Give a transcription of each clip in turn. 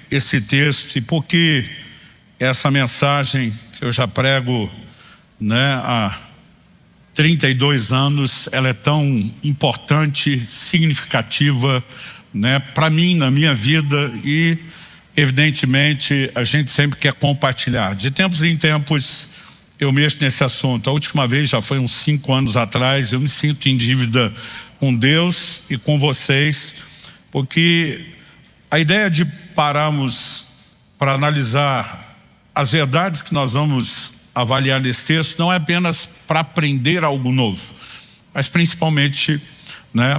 esse texto e por que essa mensagem que eu já prego, há 32 anos, ela é tão importante, significativa, para mim, na minha vida, e evidentemente a gente sempre quer compartilhar. De tempos em tempos eu mexo nesse assunto. A última vez já foi uns 5 anos atrás. Eu me sinto em dívida com Deus e com vocês, porque a ideia de pararmos para analisar as verdades que nós vamos avaliar nesse texto não é apenas para aprender algo novo, mas principalmente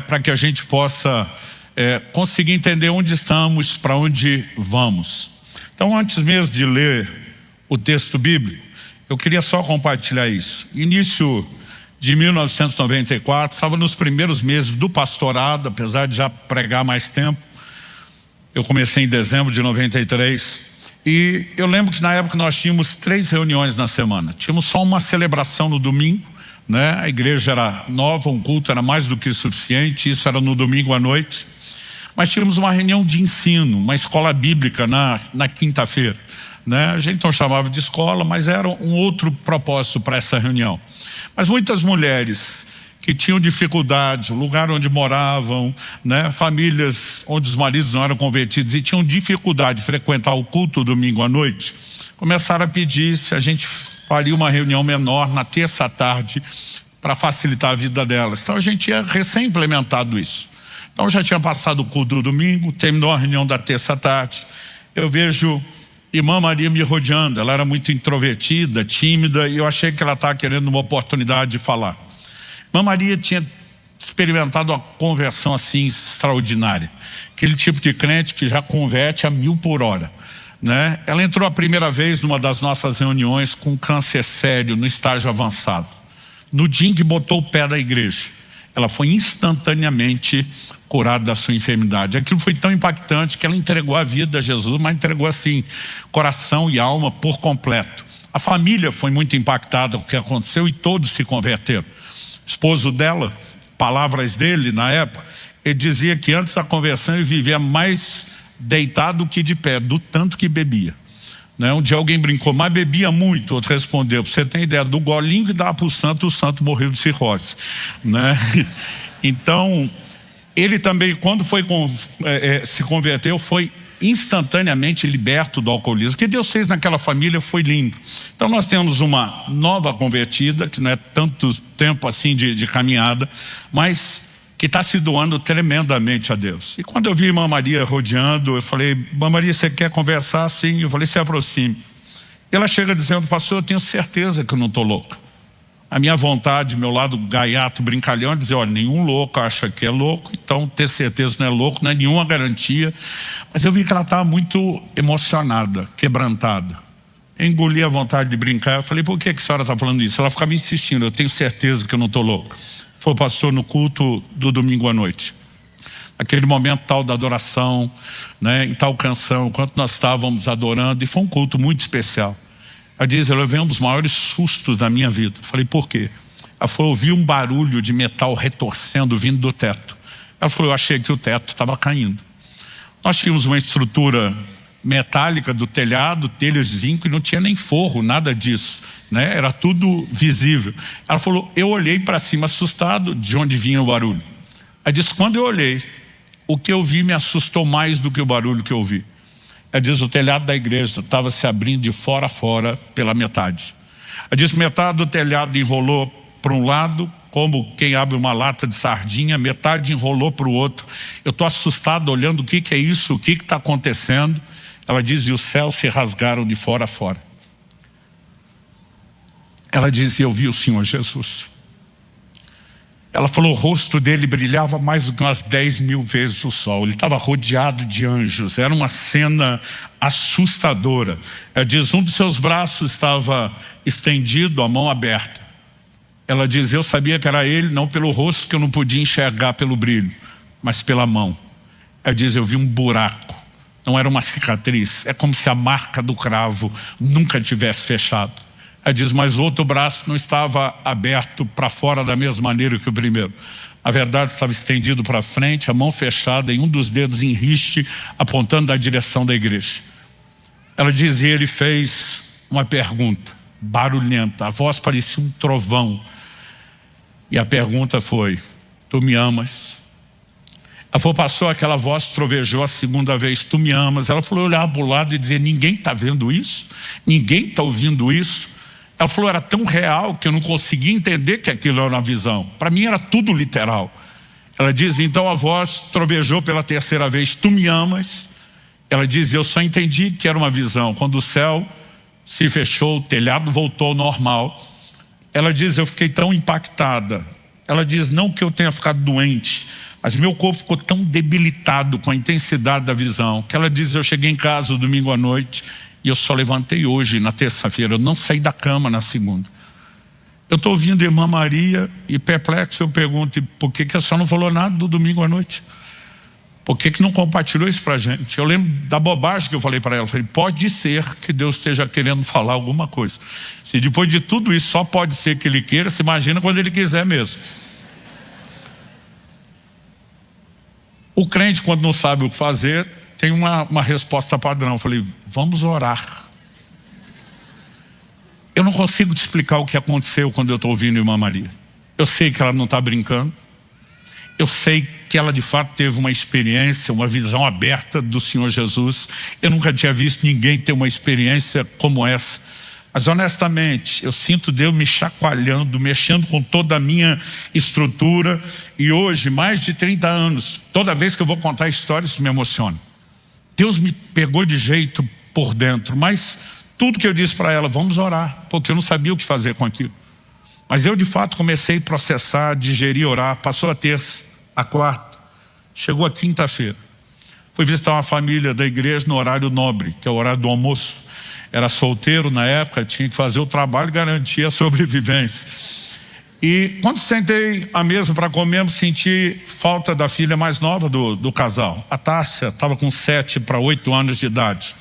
para que a gente possa conseguir entender onde estamos, para onde vamos. Então, antes mesmo de ler o texto bíblico, eu queria só compartilhar isso. Início de 1994, estava nos primeiros meses do pastorado, apesar de já pregar mais tempo. Eu comecei em dezembro de 93. E eu lembro que na época nós tínhamos 3 reuniões na semana. Tínhamos só uma celebração no domingo, A igreja era nova, um culto era mais do que suficiente. Isso era no domingo à noite. Mas tínhamos uma reunião de ensino, uma escola bíblica na quinta-feira. A gente não chamava de escola, mas era um outro propósito para essa reunião. Mas muitas mulheres que tinham dificuldade, o lugar onde moravam, famílias onde os maridos não eram convertidos e tinham dificuldade de frequentar o culto domingo à noite, começaram a pedir se a gente faria uma reunião menor na terça à tarde para facilitar a vida delas. Então a gente tinha recém-implementado isso. Então já tinha passado o culto do domingo, terminou a reunião da terça à tarde. Eu vejo irmã Maria me rodeando. Ela era muito introvertida, tímida, e eu achei que ela estava querendo uma oportunidade de falar. Irmã Maria tinha experimentado uma conversão assim extraordinária. Aquele tipo de crente que já converte a 1000 por hora. Ela entrou a primeira vez numa das nossas reuniões com câncer sério, no estágio avançado. No dia em que botou o pé da igreja, ela foi instantaneamente curada da sua enfermidade. Aquilo foi tão impactante que ela entregou a vida a Jesus, mas entregou assim, coração e alma por completo. A família foi muito impactada com o que aconteceu e todos se converteram. O esposo dela, palavras dele na época, ele dizia que antes da conversão ele vivia mais deitado que de pé, do tanto que bebia. Um dia alguém brincou, mas bebia muito. Outro respondeu, você tem ideia, do golinho que dava para o santo morreu de cirrose. Então, ele também, quando foi se converteu, foi instantaneamente liberto do alcoolismo. O que Deus fez naquela família foi lindo. Então nós temos uma nova convertida, que não é tanto tempo assim de caminhada, mas que está se doando tremendamente a Deus. E quando eu vi a irmã Maria rodeando, eu falei, irmã Maria, você quer conversar? Sim. Eu falei, se aproxime. E ela chega dizendo, pastor, eu tenho certeza que eu não estou louca. A minha vontade, meu lado gaiato, brincalhão, é dizer, olha, nenhum louco acha que é louco, então ter certeza que não é louco, não é nenhuma garantia. Mas eu vi que ela estava muito emocionada, quebrantada. Eu engoli a vontade de brincar, eu falei, por que a senhora está falando isso? Ela ficava insistindo, eu tenho certeza que eu não estou louca. Foi o pastor no culto do domingo à noite. Aquele momento tal da adoração, em tal canção, enquanto nós estávamos adorando, e foi um culto muito especial. Ela diz, eu levei um dos maiores sustos da minha vida. Eu falei, por quê? Ela falou, eu ouvi um barulho de metal retorcendo vindo do teto. Ela falou, eu achei que o teto estava caindo. Nós tínhamos uma estrutura metálica do telhado, telhas de zinco, e não tinha nem forro, nada disso. Era tudo visível. Ela falou, eu olhei para cima assustado de onde vinha o barulho. Ela disse, quando eu olhei, o que eu vi me assustou mais do que o barulho que eu ouvi. Ela diz, o telhado da igreja estava se abrindo de fora a fora pela metade. Ela diz, metade do telhado enrolou para um lado, como quem abre uma lata de sardinha, metade enrolou para o outro. Eu estou assustado olhando o que é isso, o que está acontecendo. Ela diz, e os céus se rasgaram de fora a fora. Ela diz, eu vi o Senhor Jesus. Ela falou, o rosto dele brilhava mais do que umas 10.000 vezes o sol. Ele estava rodeado de anjos. Era uma cena assustadora. Ela diz, um dos seus braços estava estendido, a mão aberta. Ela diz, eu sabia que era ele, não pelo rosto, que eu não podia enxergar pelo brilho, mas pela mão. Ela diz, eu vi um buraco. Não era uma cicatriz. É como se a marca do cravo nunca tivesse fechado. Ela diz, mas o outro braço não estava aberto para fora da mesma maneira que o primeiro. A verdade estava estendido para frente, a mão fechada e um dos dedos em riste, apontando na direção da igreja. Ela diz, e ele fez uma pergunta barulhenta, a voz parecia um trovão. E a pergunta foi, tu me amas? Ela falou, pastor, aquela voz trovejou a segunda vez, tu me amas? Ela falou, olhar para o lado e dizer, ninguém está vendo isso? Ninguém está ouvindo isso? Ela falou, era tão real que eu não conseguia entender que aquilo era uma visão. Para mim era tudo literal. Ela diz, então a voz trovejou pela terceira vez, tu me amas? Ela diz, eu só entendi que era uma visão. Quando o céu se fechou, o telhado voltou ao normal. Ela diz, eu fiquei tão impactada. Ela diz, não que eu tenha ficado doente, mas meu corpo ficou tão debilitado com a intensidade da visão, que ela diz, eu cheguei em casa no domingo à noite e eu só levantei hoje, na terça-feira. Eu não saí da cama na segunda. Eu estou ouvindo a irmã Maria e perplexo eu pergunto, por que a senhora não falou nada do domingo à noite? Por que não compartilhou isso para a gente? Eu lembro da bobagem que eu falei para ela. Eu falei, pode ser que Deus esteja querendo falar alguma coisa. Se depois de tudo isso só pode ser que Ele queira, se imagina quando Ele quiser mesmo. O crente, quando não sabe o que fazer, tem uma resposta padrão. Eu falei, vamos orar. Eu não consigo te explicar o que aconteceu quando eu estou ouvindo a irmã Maria. Eu sei que ela não está brincando. Eu sei que ela de fato teve uma experiência, uma visão aberta do Senhor Jesus. Eu nunca tinha visto ninguém ter uma experiência como essa. Mas honestamente, eu sinto Deus me chacoalhando, mexendo com toda a minha estrutura. E hoje, mais de 30 anos, toda vez que eu vou contar a história, isso me emociona. Deus me pegou de jeito por dentro, mas tudo que eu disse para ela, vamos orar, porque eu não sabia o que fazer com aquilo. Mas eu de fato comecei a processar, digerir, orar. Passou a terça, a quarta, chegou a quinta-feira. Fui visitar uma família da igreja no horário nobre, que é o horário do almoço. Era solteiro na época, tinha que fazer o trabalho e garantir a sobrevivência. E quando sentei à mesa para comer, senti falta da filha mais nova do casal. A Tássia estava com 7 para 8 anos de idade.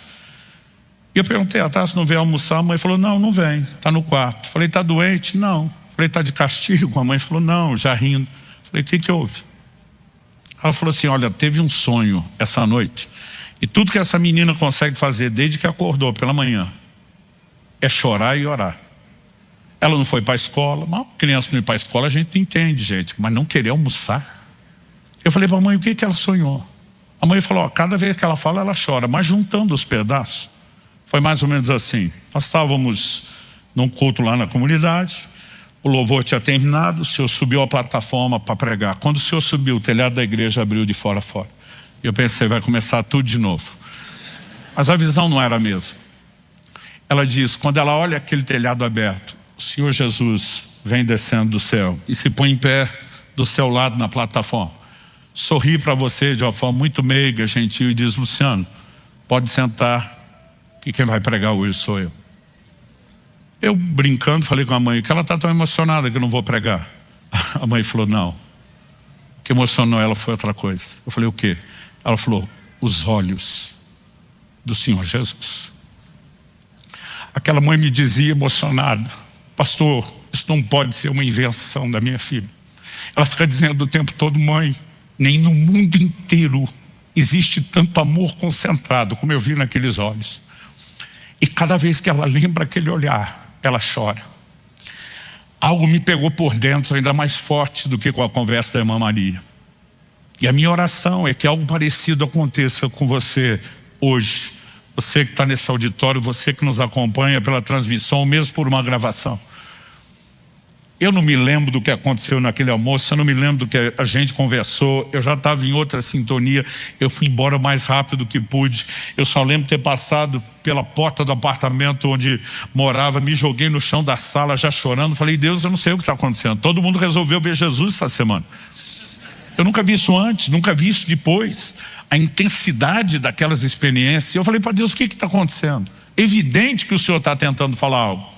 E eu perguntei, a Tássia não veio almoçar? A mãe falou, não vem, está no quarto. Falei, está doente? Não. Falei, está de castigo? A mãe falou, não, já rindo. Falei, o que houve? Ela falou assim, olha, teve um sonho essa noite. E tudo que essa menina consegue fazer desde que acordou pela manhã é chorar e orar. Ela não foi para a escola. Mas criança não ir para a escola a gente entende, gente. Mas não querer almoçar. Eu falei para a mãe, o que ela sonhou? A mãe falou, cada vez que ela fala, ela chora. Mas juntando os pedaços, foi mais ou menos assim. Nós estávamos num culto lá na comunidade. O louvor tinha terminado. O senhor subiu à plataforma para pregar. Quando o senhor subiu, o telhado da igreja abriu de fora a fora. Eu pensei, vai começar tudo de novo. Mas a visão não era a mesma. Ela diz, quando ela olha aquele telhado aberto, o Senhor Jesus vem descendo do céu e se põe em pé do seu lado na plataforma. Sorri para você de uma forma muito meiga, gentil e diz, Luciano, pode sentar, que quem vai pregar hoje sou eu. Eu brincando falei com a mãe, que ela está tão emocionada que eu não vou pregar. A mãe falou, não. O que emocionou ela foi outra coisa. Eu falei, o quê? Ela falou, os olhos do Senhor Jesus. Aquela mãe me dizia emocionada, pastor, isso não pode ser uma invenção da minha filha. Ela fica dizendo o tempo todo, mãe, nem no mundo inteiro existe tanto amor concentrado como eu vi naqueles olhos. E cada vez que ela lembra aquele olhar, ela chora. Algo me pegou por dentro ainda mais forte do que com a conversa da irmã Maria. E a minha oração é que algo parecido aconteça com você hoje. Você que está nesse auditório, você que nos acompanha pela transmissão, ou mesmo por uma gravação. Eu não me lembro do que aconteceu naquele almoço, eu não me lembro do que a gente conversou, eu já estava em outra sintonia, eu fui embora o mais rápido que pude. Eu só lembro ter passado pela porta do apartamento onde morava, me joguei no chão da sala já chorando, falei, Deus, eu não sei o que está acontecendo. Todo mundo resolveu ver Jesus essa semana. Eu nunca vi isso antes, nunca vi isso depois. A intensidade daquelas experiências. Eu falei para Deus, o que está acontecendo? Evidente que o Senhor está tentando falar algo.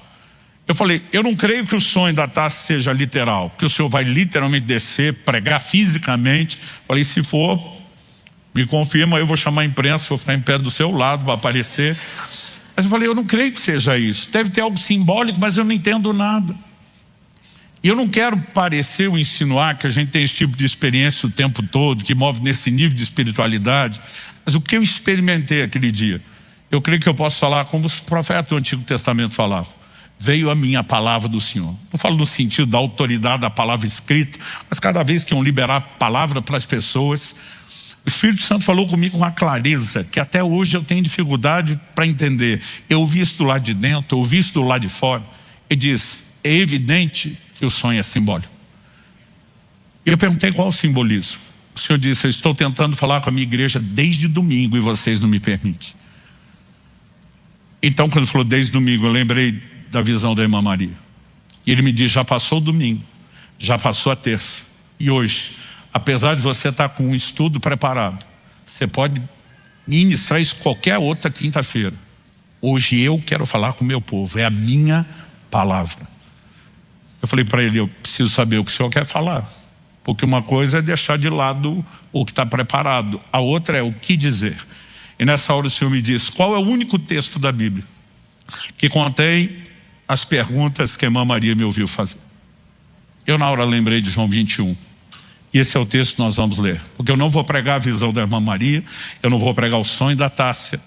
Eu falei, eu não creio que o sonho da Tássia seja literal, que o Senhor vai literalmente descer, pregar fisicamente. Falei, se for, me confirma, eu vou chamar a imprensa, vou ficar em pé do seu lado para aparecer. Mas eu falei, eu não creio que seja isso. Deve ter algo simbólico, mas eu não entendo nada. E eu não quero parecer ou insinuar que a gente tem esse tipo de experiência o tempo todo, que move nesse nível de espiritualidade. Mas o que eu experimentei aquele dia, eu creio que eu posso falar como os profetas do Antigo Testamento falavam. Veio a minha palavra do Senhor. Não falo no sentido da autoridade da palavra escrita, mas cada vez que iam liberar a palavra para as pessoas, o Espírito Santo falou comigo com uma clareza que até hoje eu tenho dificuldade para entender. Eu ouvi isso do lado de dentro, eu ouvi isso do lado de fora. Ele diz, é evidente que o sonho é simbólico. Eu perguntei qual o simbolismo. O Senhor disse, eu estou tentando falar com a minha igreja desde domingo e vocês não me permitem. Então quando ele falou desde domingo, eu lembrei da visão da irmã Maria. E ele me disse, já passou o domingo, já passou a terça. E hoje, apesar de você estar com um estudo preparado, você pode ministrar isso qualquer outra quinta-feira. Hoje eu quero falar com o meu povo, é a minha palavra. Eu falei para ele, eu preciso saber o que o senhor quer falar. Porque uma coisa é deixar de lado o que está preparado. A outra é o que dizer. E nessa hora o Senhor me disse, qual é o único texto da Bíblia que contém as perguntas que a irmã Maria me ouviu fazer? Eu na hora lembrei de João 21. E esse é o texto que nós vamos ler. Porque eu não vou pregar a visão da irmã Maria, eu não vou pregar o sonho da Tássia.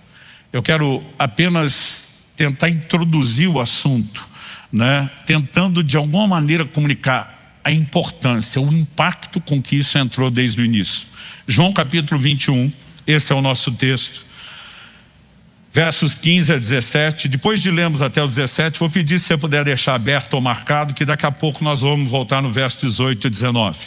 Eu quero apenas tentar introduzir o assunto, né? Tentando de alguma maneira comunicar a importância, o impacto com que isso entrou desde o início. João capítulo 21, esse é o nosso texto. Versos 15 a 17, depois de lermos até o 17, vou pedir se você puder deixar aberto ou marcado, que daqui a pouco nós vamos voltar no verso 18 e 19.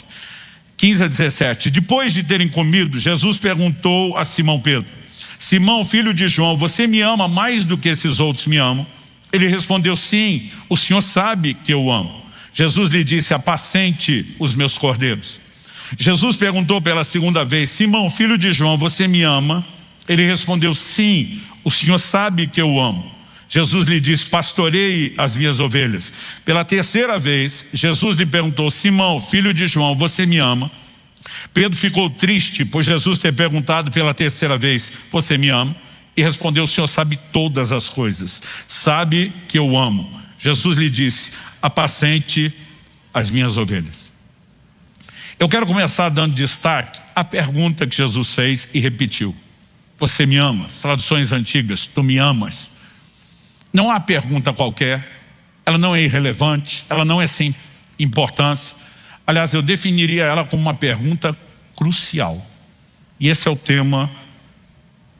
15 a 17, depois de terem comido, Jesus perguntou a Simão Pedro, Simão, filho de João, você me ama mais do que esses outros me amam? Ele respondeu, sim, o Senhor sabe que eu amo. Jesus lhe disse, apacente os meus cordeiros. Jesus perguntou pela segunda vez, Simão, filho de João, você me ama? Ele respondeu, sim, o Senhor sabe que eu amo. Jesus lhe disse, pastoreie as minhas ovelhas. Pela terceira vez, Jesus lhe perguntou, Simão, filho de João, você me ama? Pedro ficou triste por Jesus ter perguntado pela terceira vez, você me ama? E respondeu, o Senhor sabe todas as coisas, sabe que eu amo. Jesus lhe disse, apacente as minhas ovelhas. Eu quero começar dando destaque à pergunta que Jesus fez e repetiu. Você me ama? As traduções antigas, tu me amas? Não há pergunta qualquer, ela não é irrelevante, ela não é sem importância. Aliás, eu definiria ela como uma pergunta crucial. E esse é o tema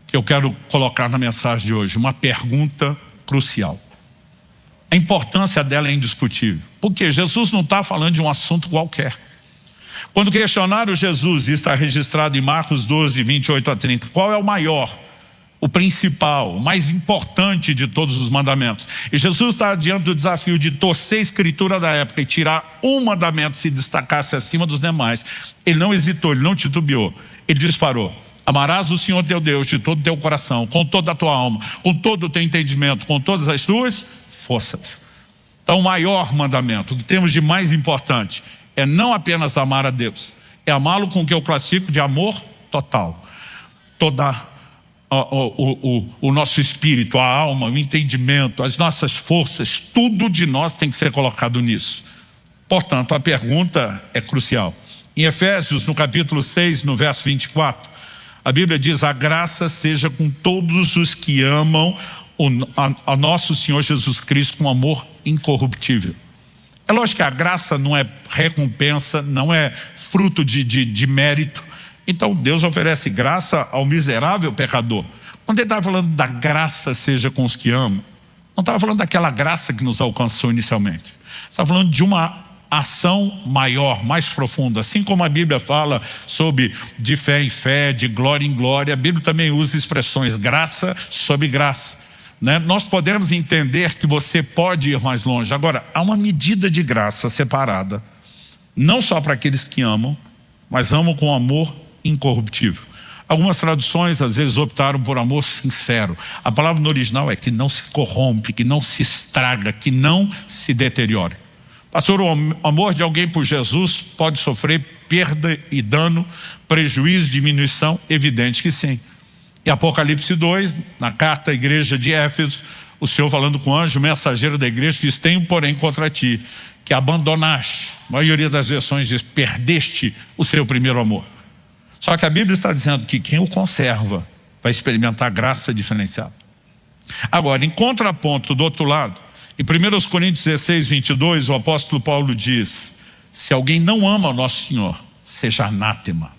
que eu quero colocar na mensagem de hoje, uma pergunta crucial. A importância dela é indiscutível, porque Jesus não está falando de um assunto qualquer. Quando questionaram Jesus, isso está registrado em Marcos 12, 28 a 30, qual é o maior, o principal, o mais importante de todos os mandamentos? E Jesus está diante do desafio de torcer a escritura da época e tirar um mandamento que se destacasse acima dos demais. Ele não hesitou, ele não titubeou, ele disparou. Amarás o Senhor teu Deus de todo o teu coração, com toda a tua alma, com todo o teu entendimento, com todas as tuas forças. Então o maior mandamento, o que temos de mais importante, é não apenas amar a Deus, é amá-lo com o que eu classifico de amor total. Toda o nosso espírito, a alma, o entendimento, as nossas forças, tudo de nós tem que ser colocado nisso. Portanto, a pergunta é crucial. Em Efésios, no capítulo 6, no verso 24, a Bíblia diz, a graça seja com todos os que amam a nosso Senhor Jesus Cristo com amor incorruptível. É lógico que a graça não é recompensa, não é fruto de mérito. Então Deus oferece graça ao miserável pecador. Quando ele estava falando da graça seja com os que amam, não estava falando daquela graça que nos alcançou inicialmente. Estava falando de uma ação maior, mais profunda. Assim como a Bíblia fala sobre de fé em fé, de glória em glória, a Bíblia também usa expressões graça sobre graça. Nós podemos entender que você pode ir mais longe. Agora, há uma medida de graça separada, não só para aqueles que amam, mas amam com amor incorruptível. Algumas traduções às vezes optaram por amor sincero. A palavra no original é que não se corrompe, que não se estraga, que não se deteriore. Pastor, o amor de alguém por Jesus pode sofrer perda e dano, prejuízo, diminuição? Evidente que sim. E Apocalipse 2, na carta à igreja de Éfeso, o Senhor falando com o anjo, mensageiro da igreja, diz: tenho porém contra ti, que abandonaste, a maioria das versões diz, perdeste o seu primeiro amor. Só que a Bíblia está dizendo que quem o conserva vai experimentar graça diferenciada. Agora, em contraponto, do outro lado, em 1 Coríntios 16, 22, o apóstolo Paulo diz: se alguém não ama o nosso Senhor, seja anátema.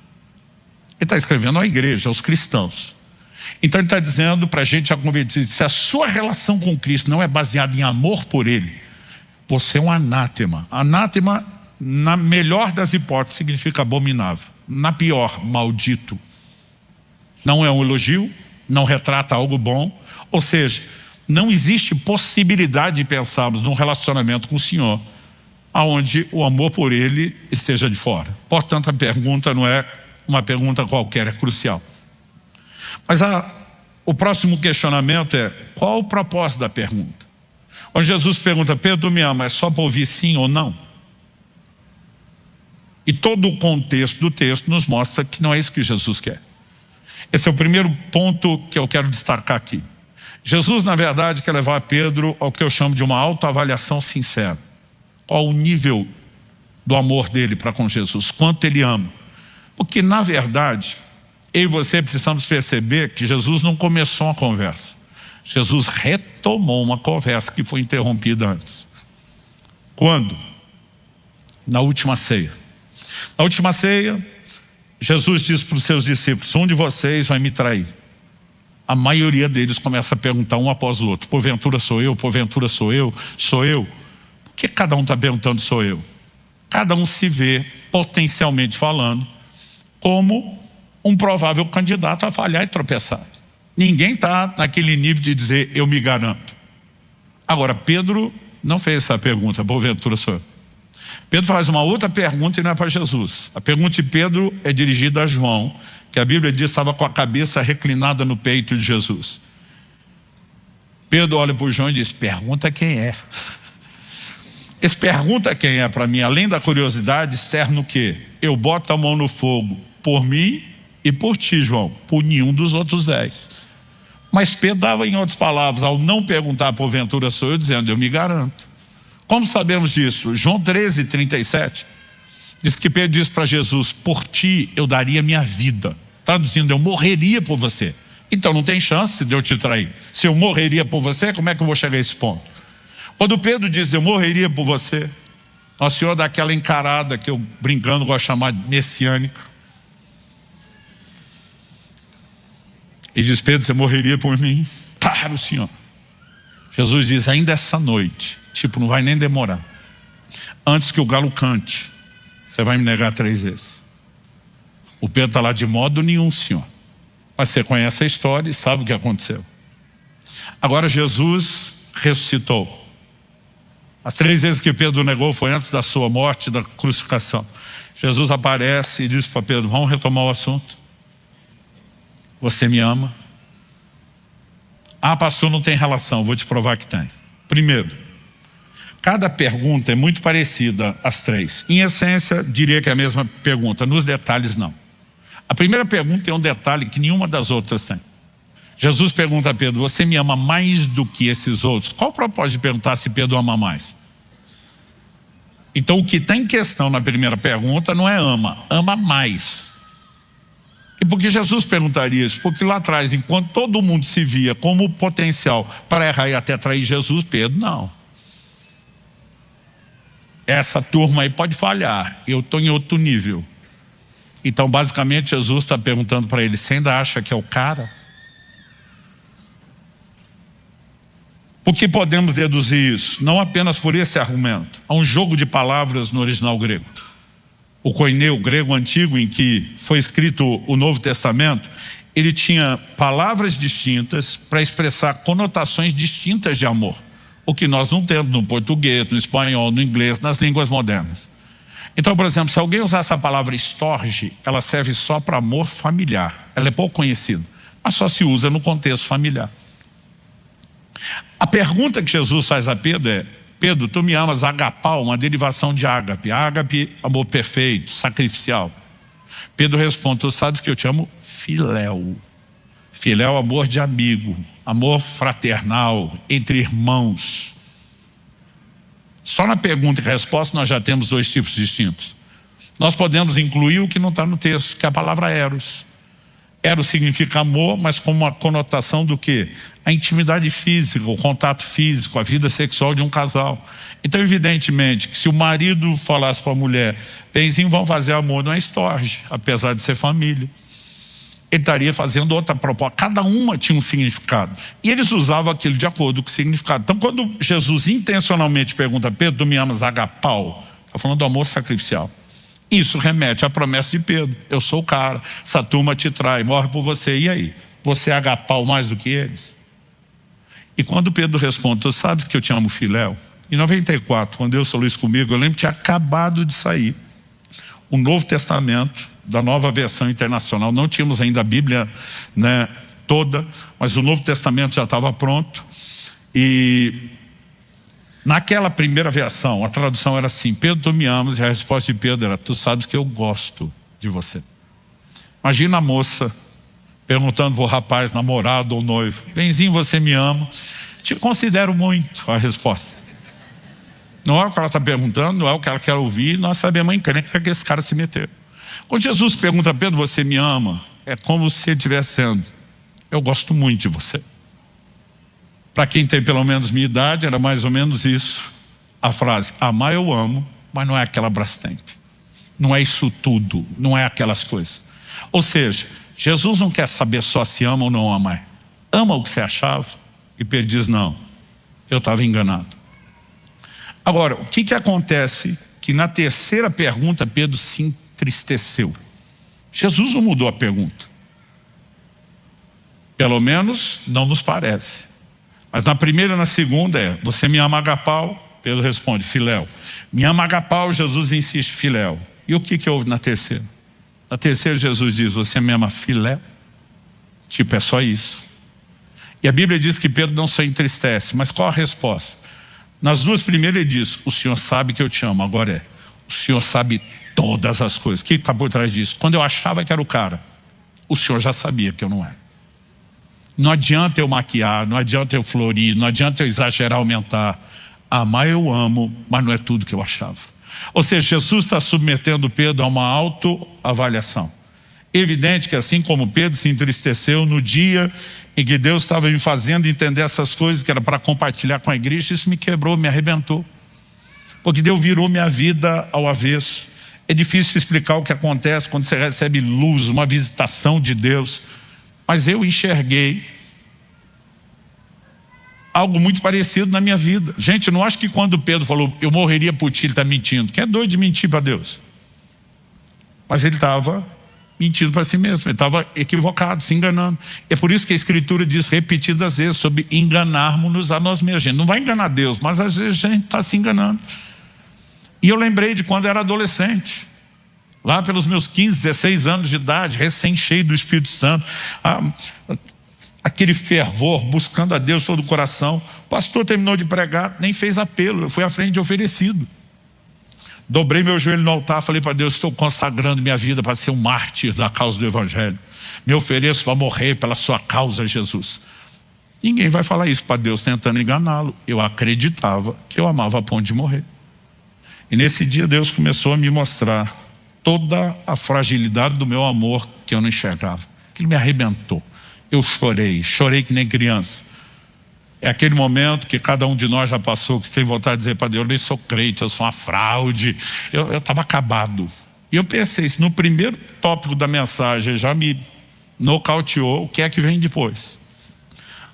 Ele está escrevendo à igreja, aos cristãos. Então ele está dizendo para a gente já convertido: se a sua relação com Cristo não é baseada em amor por Ele, você é um anátema. Anátema, na melhor das hipóteses, significa abominável. Na pior, maldito. Não é um elogio, não retrata algo bom. Ou seja, não existe possibilidade de pensarmos num relacionamento com o Senhor onde o amor por Ele esteja de fora. Portanto, a pergunta não é uma pergunta qualquer, é crucial. Mas o próximo questionamento é: qual o propósito da pergunta? Quando Jesus pergunta: Pedro, me ama, é só para ouvir sim ou não? E todo o contexto do texto nos mostra que não é isso que Jesus quer. Esse é o primeiro ponto que eu quero destacar aqui. Jesus, na verdade, quer levar Pedro ao que eu chamo de uma autoavaliação sincera. Qual o nível do amor dele para com Jesus, quanto ele ama. Porque, na verdade, eu e você precisamos perceber que Jesus não começou uma conversa. Jesus retomou uma conversa que foi interrompida antes. Quando? Na última ceia. Na última ceia, Jesus disse para os seus discípulos: um de vocês vai me trair. A maioria deles começa a perguntar um após o outro: porventura sou eu, porventura sou eu, sou eu. Por que cada um está perguntando sou eu? Cada um se vê, potencialmente falando, como um provável candidato a falhar e tropeçar. Ninguém está naquele nível de dizer eu me garanto. Agora, Pedro não fez essa pergunta: porventura sou eu. Pedro faz uma outra pergunta e não é para Jesus. A pergunta de Pedro é dirigida a João, que a Bíblia diz estava com a cabeça reclinada no peito de Jesus. Pedro olha para o João e diz: pergunta quem é. Esse pergunta quem é, para mim, além da curiosidade, externo o quê? Eu boto a mão no fogo por mim e por ti, João, por nenhum dos outros 10. Mas Pedro dava, em outras palavras, ao não perguntar porventura sou eu, dizendo eu me garanto. Como sabemos disso? João 13, 37 diz que Pedro disse para Jesus: por ti eu daria minha vida. Traduzindo, eu morreria por você. Então não tem chance de eu te trair. Se eu morreria por você, como é que eu vou chegar a esse ponto? Quando Pedro diz eu morreria por você, Nosso Senhor dá aquela encarada que eu, brincando, gosto de chamar de messiânica. E diz: Pedro, você morreria por mim? Claro, Senhor. Jesus diz: ainda essa noite, tipo, não vai nem demorar, antes que o galo cante, você vai me negar 3 vezes. O Pedro está lá: de modo nenhum, Senhor. Mas você conhece a história e sabe o que aconteceu. Agora Jesus ressuscitou. As 3 vezes que Pedro negou foi antes da sua morte, da crucificação. Jesus aparece e diz para Pedro: vamos retomar o assunto. Você me ama? Ah, pastor, não tem relação. Vou te provar que tem. Primeiro, cada pergunta é muito parecida às 3. Em essência, diria que é a mesma pergunta. Nos detalhes, não. A primeira pergunta tem um detalhe que nenhuma das outras tem. Jesus pergunta a Pedro: você me ama mais do que esses outros? Qual o propósito de perguntar se Pedro ama mais? Então o que está em questão na primeira pergunta não é ama, ama mais. E por que Jesus perguntaria isso? Porque lá atrás, enquanto todo mundo se via como potencial para errar e até trair Jesus, Pedro não. Essa turma aí pode falhar, eu estou em outro nível. Então basicamente Jesus está perguntando para ele: você ainda acha que é o cara? Por que podemos deduzir isso? Não apenas por esse argumento. Há um jogo de palavras no original grego. O koineu, grego antigo, em que foi escrito o Novo Testamento, ele tinha palavras distintas para expressar conotações distintas de amor. O que nós não temos no português, no espanhol, no inglês, nas línguas modernas. Então, por exemplo, se alguém usar essa palavra estorge, ela serve só para amor familiar. Ela é pouco conhecida, mas só se usa no contexto familiar. A pergunta que Jesus faz a Pedro é: Pedro, tu me amas? Agapau, uma derivação de ágape. Ágape, amor perfeito, sacrificial. Pedro responde: tu sabes que eu te amo filéu. Filéu é amor de amigo, amor fraternal, entre irmãos. Só na pergunta e resposta nós já temos dois tipos distintos. Nós podemos incluir o que não está no texto, que é a palavra eros. Eros significa amor, mas com uma conotação do quê? A intimidade física, o contato físico, a vida sexual de um casal. Então, evidentemente, que se o marido falasse para a mulher, benzinho, vão fazer amor, não é estorge, apesar de ser família. Ele estaria fazendo outra proposta. Cada uma tinha um significado. E eles usavam aquilo de acordo com o significado. Então, quando Jesus intencionalmente pergunta, Pedro, tu me amas agapau? Está falando do amor sacrificial. Isso remete à promessa de Pedro. Eu sou o cara, essa turma te trai, morre por você. E aí? Você é agapau mais do que eles? E quando Pedro responde, tu sabes que eu te amo, filéu? Em 94, quando Deus falou isso comigo, eu lembro que tinha acabado de sair o Novo Testamento, da Nova Versão Internacional. Não tínhamos ainda a Bíblia, né, toda, mas o Novo Testamento já estava pronto. E naquela primeira versão, a tradução era assim, Pedro, tu me amas, e a resposta de Pedro era, tu sabes que eu gosto de você. Imagina a moça perguntando para o rapaz, namorado ou noivo, benzinho, você me ama? Te considero muito, a resposta. Não é o que ela está perguntando, não é o que ela quer ouvir, nós sabemos a encrenca que esse cara se meteu. Quando Jesus pergunta a Pedro, você me ama? É como se ele estivesse dizendo, eu gosto muito de você. Para quem tem pelo menos minha idade, era mais ou menos isso. A frase, amar eu amo, mas não é aquela Brastemp. Não é isso tudo, não é aquelas coisas. Ou seja, Jesus não quer saber só se ama ou não ama. Ama o que você achava? E Pedro diz, não, eu estava enganado. Agora, o que acontece? Que na terceira pergunta, Pedro se entristeceu. Jesus não mudou a pergunta. Pelo menos não nos parece. Mas na primeira e na segunda é, você me ama agapau? Pedro responde, filéu. Me ama agapau? Jesus insiste, filéu. E o que houve na terceira? Na terceira Jesus diz, você me ama filéu? Tipo, é só isso. E a Bíblia diz que Pedro não se entristece, mas qual a resposta? Nas duas primeiras ele diz, o Senhor sabe que eu te amo. Agora é, o Senhor sabe todas as coisas. O que está por trás disso? Quando eu achava que era o cara, o Senhor já sabia que eu não era. Não adianta eu maquiar, não adianta eu florir, não adianta eu exagerar, aumentar. Amar eu amo, mas não é tudo que eu achava. Ou seja, Jesus está submetendo Pedro a uma autoavaliação. Evidente que assim como Pedro se entristeceu no dia em que Deus estava me fazendo entender essas coisas, que era para compartilhar com a igreja, isso me quebrou, me arrebentou. Porque Deus virou minha vida ao avesso. É difícil explicar o que acontece quando você recebe luz, uma visitação de Deus. Mas eu enxerguei algo muito parecido na minha vida. Gente, eu não acho que quando Pedro falou, eu morreria por ti, ele está mentindo. Quem é doido de mentir para Deus? Mas ele estava mentindo para si mesmo, ele estava equivocado, se enganando. É por isso que a Escritura diz repetidas vezes sobre enganarmos-nos a nós mesmos. A gente não vai enganar Deus, mas às vezes a gente está se enganando. E eu lembrei de quando eu era adolescente, lá pelos meus 15, 16 anos de idade, recém cheio do Espírito Santo, aquele fervor, buscando a Deus todo o coração. O pastor terminou de pregar, nem fez apelo, eu fui à frente oferecido. Dobrei meu joelho no altar, falei para Deus, estou consagrando minha vida para ser um mártir da causa do Evangelho. Me ofereço para morrer pela sua causa, Jesus. Ninguém vai falar isso para Deus tentando enganá-lo. Eu acreditava que eu amava a ponto de morrer. E nesse dia Deus começou a me mostrar toda a fragilidade do meu amor que eu não enxergava. Aquilo me arrebentou. Eu chorei que nem criança. É aquele momento que cada um de nós já passou, que tem vontade de dizer para Deus, eu nem sou crente, eu sou uma fraude. Eu estava acabado. E eu pensei, no primeiro tópico da mensagem já me nocauteou, o que é que vem depois?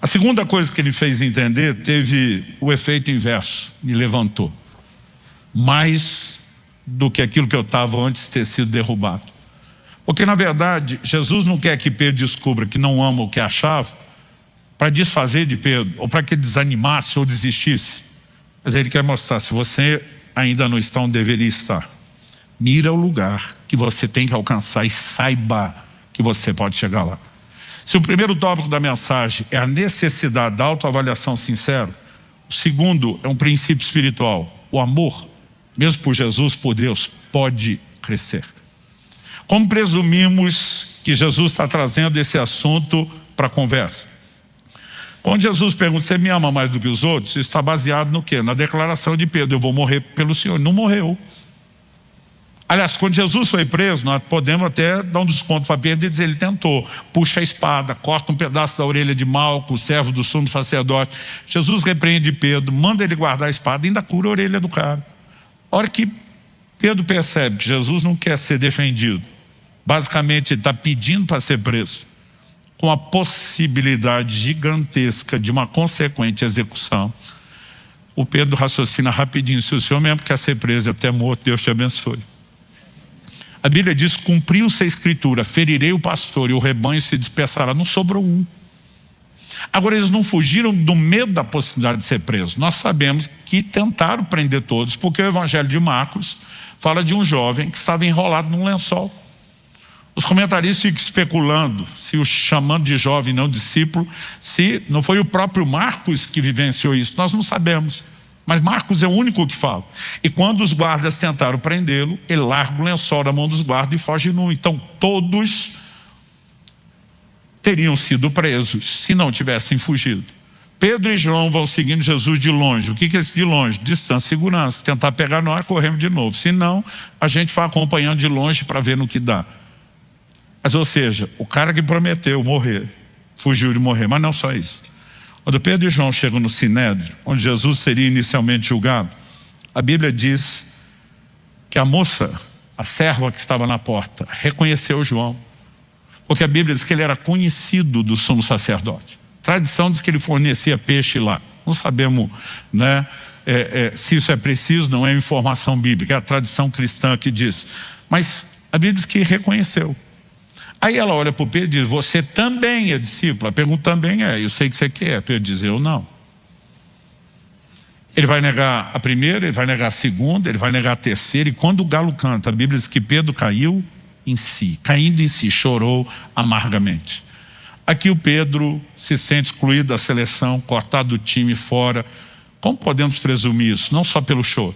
A segunda coisa que ele fez entender teve o efeito inverso, me levantou. Mais do que aquilo que eu estava antes de ter sido derrubado. Porque na verdade, Jesus não quer que Pedro descubra que não ama o que achava, para desfazer de Pedro, ou para que ele desanimasse ou desistisse. Mas ele quer mostrar, se você ainda não está onde deveria estar, mira o lugar que você tem que alcançar e saiba que você pode chegar lá. Se o primeiro tópico da mensagem é a necessidade da autoavaliação sincera, o segundo é um princípio espiritual. O amor, mesmo por Jesus, por Deus, pode crescer. Como presumimos que Jesus está trazendo esse assunto para a conversa. Quando Jesus pergunta, você me ama mais do que os outros? Isso está baseado no quê? Na declaração de Pedro, eu vou morrer pelo Senhor. Não morreu. Aliás, quando Jesus foi preso, nós podemos até dar um desconto para Pedro e dizer, ele tentou. Puxa a espada, corta um pedaço da orelha de Malco, o servo do sumo sacerdote. Jesus repreende Pedro, manda ele guardar a espada e ainda cura a orelha do cara. A hora que Pedro percebe que Jesus não quer ser defendido, basicamente ele está pedindo para ser preso, com a possibilidade gigantesca de uma consequente execução, o Pedro raciocina rapidinho, se o senhor mesmo quer ser preso até morto, Deus te abençoe. A Bíblia diz, cumpriu-se a escritura, ferirei o pastor e o rebanho se dispersará. Não sobrou um. Agora eles não fugiram do medo da possibilidade de ser presos. Nós sabemos que tentaram prender todos, porque o Evangelho de Marcos fala de um jovem que estava enrolado num lençol. Os comentaristas ficam especulando se o chamando de jovem não discípulo, se não foi o próprio Marcos que vivenciou isso. Nós não sabemos. Mas Marcos é o único que fala. E quando os guardas tentaram prendê-lo, ele larga o lençol da mão dos guardas e foge nu. Então todos teriam sido presos se não tivessem fugido. Pedro e João vão seguindo Jesus de longe. O que é esse de longe? Distância, segurança. Tentar pegar nós, corremos de novo. Se não, a gente vai acompanhando de longe para ver no que dá. Mas, ou seja, o cara que prometeu morrer, fugiu de morrer. Mas não só isso. Quando Pedro e João chegam no Sinédrio, onde Jesus seria inicialmente julgado, a Bíblia diz que a moça, a serva que estava na porta, reconheceu João. Porque a Bíblia diz que ele era conhecido do sumo sacerdote. A tradição diz que ele fornecia peixe lá. Não sabemos, né, se isso é preciso, não é informação bíblica, é a tradição cristã que diz. Mas a Bíblia diz que reconheceu. Aí ela olha para o Pedro e diz, você também é discípulo? A pergunta também é, eu sei que você quer. Pedro diz, eu não. Ele vai negar a primeira, ele vai negar a segunda, ele vai negar a terceira. E quando o galo canta, a Bíblia diz que Pedro caiu em si, caindo em si, chorou amargamente. Aqui o Pedro se sente excluído da seleção, cortado do time, fora. Como podemos presumir isso? Não só pelo choro.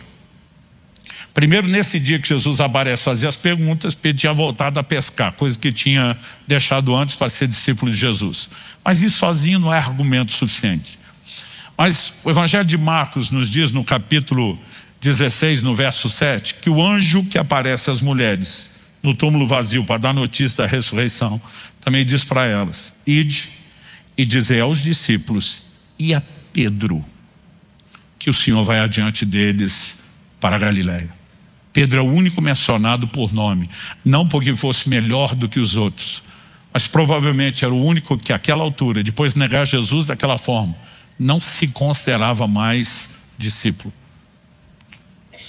Primeiro, nesse dia que Jesus aparece fazer as perguntas, Pedro tinha voltado a pescar, coisa que tinha deixado antes para ser discípulo de Jesus. Mas isso sozinho não é argumento suficiente. Mas o Evangelho de Marcos nos diz no capítulo 16, no verso 7, que o anjo que aparece às mulheres no túmulo vazio para dar notícia da ressurreição, também diz para elas, ide e dizei aos discípulos e a Pedro que o Senhor vai adiante deles para a Galileia. Pedro é o único mencionado por nome, não porque fosse melhor do que os outros, mas provavelmente era o único que àquela altura, depois de negar Jesus daquela forma, não se considerava mais discípulo.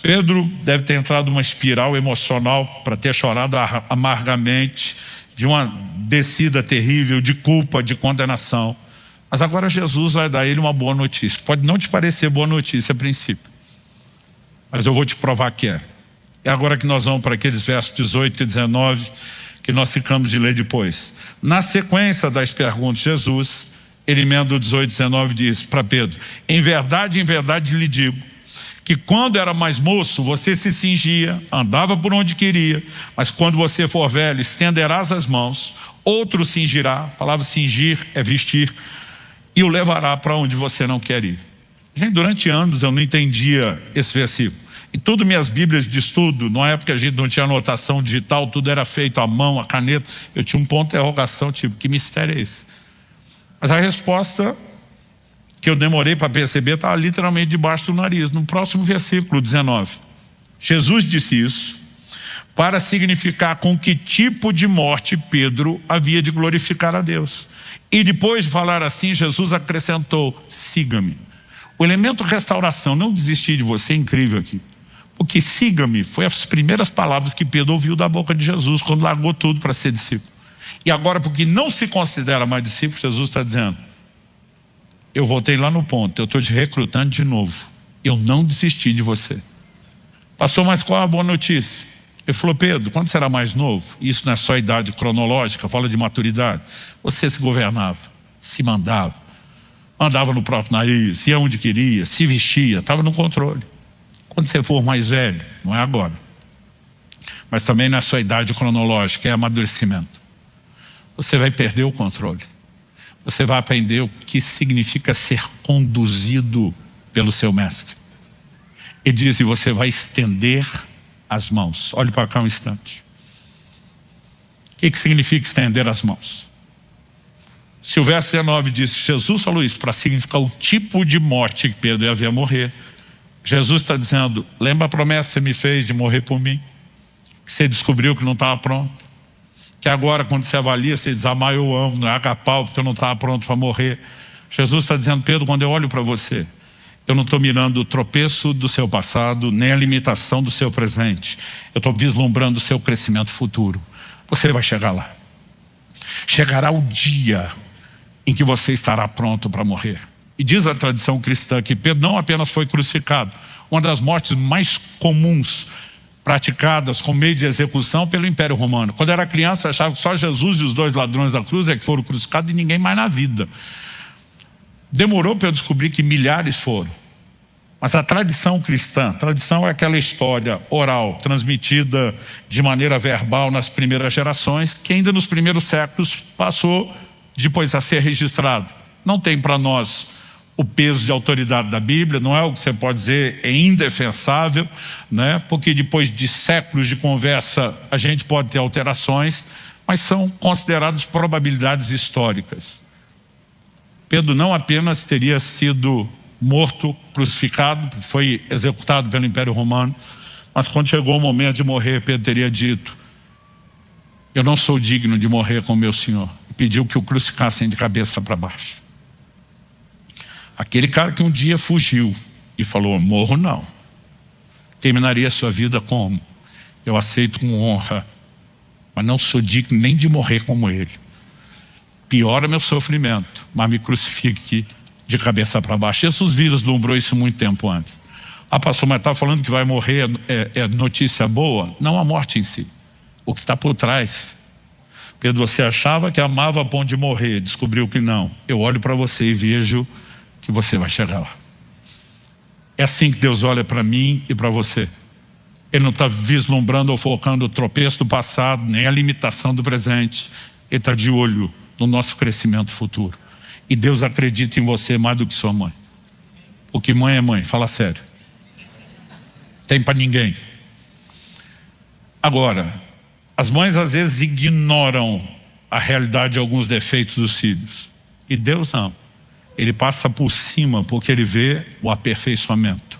Pedro deve ter entrado numa espiral emocional para ter chorado amargamente de uma descida terrível de culpa, de condenação. Mas agora Jesus vai dar a ele uma boa notícia. Pode não te parecer boa notícia a princípio, mas eu vou te provar que é. É agora que nós vamos para aqueles versos 18 e 19 que nós ficamos de ler depois. Na sequência das perguntas de Jesus, ele emenda o 18 e 19 diz para Pedro, em verdade lhe digo, que quando era mais moço, você se cingia, andava por onde queria, mas quando você for velho, estenderás as mãos, outro cingirá, a palavra cingir é vestir, e o levará para onde você não quer ir. Gente, durante anos eu não entendia esse versículo. E todas minhas bíblias de estudo, na época a gente não tinha anotação digital, tudo era feito à mão, a caneta, eu tinha um ponto de interrogação, tipo, que mistério é esse? Mas a resposta que eu demorei para perceber estava literalmente debaixo do nariz, no próximo versículo 19. Jesus disse isso para significar com que tipo de morte Pedro havia de glorificar a Deus. E depois de falar assim, Jesus acrescentou, siga-me. O elemento restauração, não desistir de você, é incrível aqui. Porque siga-me foi as primeiras palavras que Pedro ouviu da boca de Jesus quando largou tudo para ser discípulo. E agora, porque não se considera mais discípulo, Jesus está dizendo, eu voltei lá no ponto, eu estou te recrutando de novo. Eu não desisti de você. Pastor, mas qual a boa notícia? Ele falou, Pedro, quando você era mais novo, isso não é só idade cronológica, fala de maturidade, você se governava, se mandava, andava no próprio nariz, ia onde queria, se vestia, estava no controle. Quando você for mais velho, não é agora, mas também não é só idade cronológica, é amadurecimento. Você vai perder o controle. você vai aprender o que significa ser conduzido pelo seu mestre. Ele diz, e você vai estender as mãos. Olhe para cá um instante. O que significa estender as mãos? Se o verso 19 diz, Jesus falou isso para significar o tipo de morte que Pedro ia ver morrer. Jesus está dizendo, lembra a promessa que você me fez de morrer por mim? Que você descobriu que não estava pronto? Que agora quando você avalia, você diz, amar eu amo, não é agapau, porque eu não estava pronto para morrer. Jesus está dizendo, Pedro, quando eu olho para você, eu não estou mirando o tropeço do seu passado, nem a limitação do seu presente. Eu estou vislumbrando o seu crescimento futuro. Você vai chegar lá. Chegará o dia em que você estará pronto para morrer. E diz a tradição cristã que Pedro não apenas foi crucificado, uma das mortes mais comuns praticadas com meio de execução pelo Império Romano. Quando era criança, achava que só Jesus e os 2 ladrões da cruz é que foram crucificados e ninguém mais na vida. Demorou para eu descobrir que milhares foram. Mas a tradição cristã, tradição é aquela história oral, transmitida de maneira verbal nas primeiras gerações, que ainda nos primeiros séculos passou depois a ser registrado. Não tem para nós o peso de autoridade da Bíblia, não é o que você pode dizer, é indefensável, né? Porque depois de séculos de conversa a gente pode ter alterações, mas são consideradas probabilidades históricas. Pedro não apenas teria sido morto, crucificado, foi executado pelo Império Romano, mas quando chegou o momento de morrer, Pedro teria dito, eu não sou digno de morrer com meu Senhor. E pediu que o crucificassem de cabeça para baixo. Aquele cara que um dia fugiu e falou, morro não. Terminaria sua vida como? Eu aceito com honra, mas não sou digno nem de morrer como ele. Piora meu sofrimento, mas me crucifique de cabeça para baixo. Jesus vislumbrou isso muito tempo antes. Ah, pastor, mas está falando que vai morrer, é notícia boa? Não a morte em si, o que está por trás. Pedro, você achava que amava a ponto de morrer, descobriu que não. Eu olho para você e vejo que você vai chegar lá. É assim que Deus olha para mim e para você. Ele não está vislumbrando ou focando o tropeço do passado, nem a limitação do presente. Ele está de olho no nosso crescimento futuro. E Deus acredita em você mais do que sua mãe. Porque mãe é mãe, fala sério. Tem para ninguém. Agora, as mães às vezes ignoram a realidade de alguns defeitos dos filhos. E Deus não. Ele passa por cima porque ele vê o aperfeiçoamento.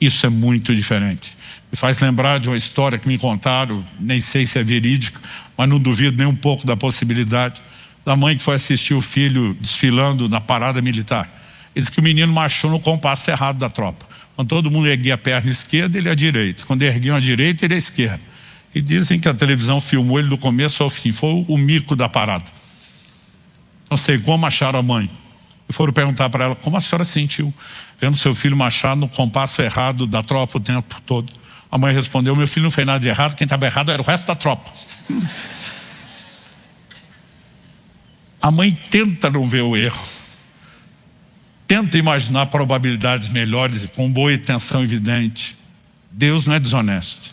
Isso é muito diferente. Me faz lembrar de uma história que me contaram, nem sei se é verídica, mas não duvido nem um pouco da possibilidade, da mãe que foi assistir o filho desfilando na parada militar. Ele disse que o menino marchou no compasso errado da tropa. Quando todo mundo erguia a perna esquerda, ele a direita. Quando erguiam a direita, ele a esquerda. E dizem que a televisão filmou ele do começo ao fim. Foi o mico da parada. Não sei como acharam a mãe. E foram perguntar para ela, como a senhora se sentiu vendo seu filho marchar no compasso errado da tropa o tempo todo? A mãe respondeu, meu filho não fez nada de errado, quem estava errado era o resto da tropa. A mãe tenta não ver o erro. Tenta imaginar probabilidades melhores com boa intenção evidente. Deus não é desonesto.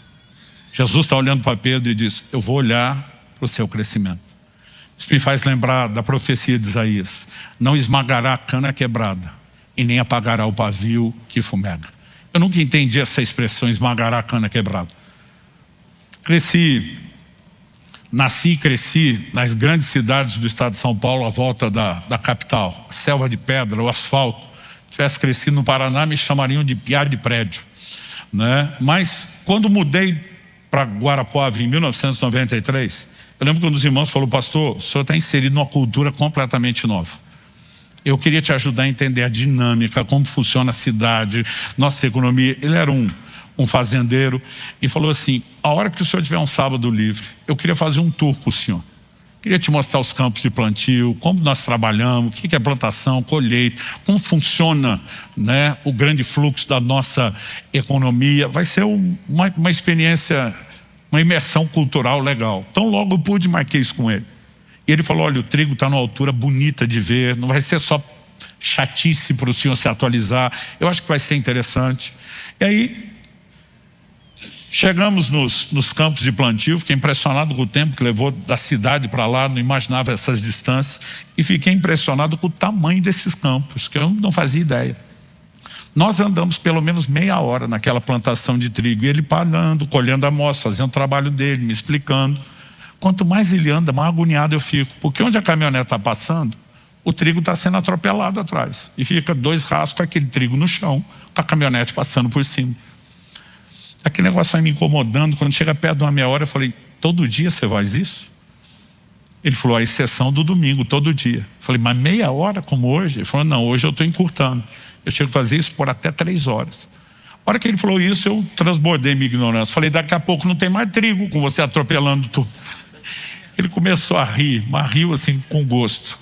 Jesus está olhando para Pedro e diz, eu vou olhar para o seu crescimento. Isso me faz lembrar da profecia de Isaías. Não esmagará a cana quebrada e nem apagará o pavio que fumega. Eu nunca entendi essa expressão, esmagará a cana quebrada. Nasci e cresci nas grandes cidades do estado de São Paulo, à volta da capital. Selva de pedra, o asfalto. Se tivesse crescido no Paraná, me chamariam de piá de prédio, né? Mas quando mudei para Guarapuava em 1993, eu lembro que um dos irmãos falou, pastor, o senhor está inserido numa cultura completamente nova. Eu queria te ajudar a entender a dinâmica, como funciona a cidade, nossa economia. Ele era um fazendeiro e falou assim, a hora que o senhor tiver um sábado livre, eu queria fazer um tour com o senhor. Queria te mostrar os campos de plantio, como nós trabalhamos, o que é plantação, colheita, como funciona, né, o grande fluxo da nossa economia. Vai ser uma experiência, uma imersão cultural legal. Então logo eu pude marquei isso com ele. E ele falou, olha, o trigo está numa altura bonita de ver, não vai ser só chatice para o senhor se atualizar, eu acho que vai ser interessante. E aí, Chegamos nos campos de plantio, fiquei impressionado com o tempo que levou da cidade para lá, não imaginava essas distâncias, e fiquei impressionado com o tamanho desses campos, que eu não fazia ideia. Nós andamos pelo menos meia hora naquela plantação de trigo, e ele parando, colhendo amostra, fazendo o trabalho dele, me explicando. Quanto mais ele anda, mais agoniado eu fico, porque onde a caminhonete está passando, o trigo está sendo atropelado atrás, e fica 2 rascos, aquele trigo no chão, com a caminhonete passando por cima. Aquele negócio vai me incomodando. Quando chega perto de uma meia hora, eu falei, todo dia você faz isso? Ele falou, a exceção do domingo, todo dia. Eu falei, mas meia hora como hoje? Ele falou, não, hoje eu estou encurtando. Eu chego a fazer isso por até 3 horas. A hora que ele falou isso, eu transbordei minha ignorância. Falei, daqui a pouco não tem mais trigo com você atropelando tudo. Ele começou a rir, mas riu assim com gosto.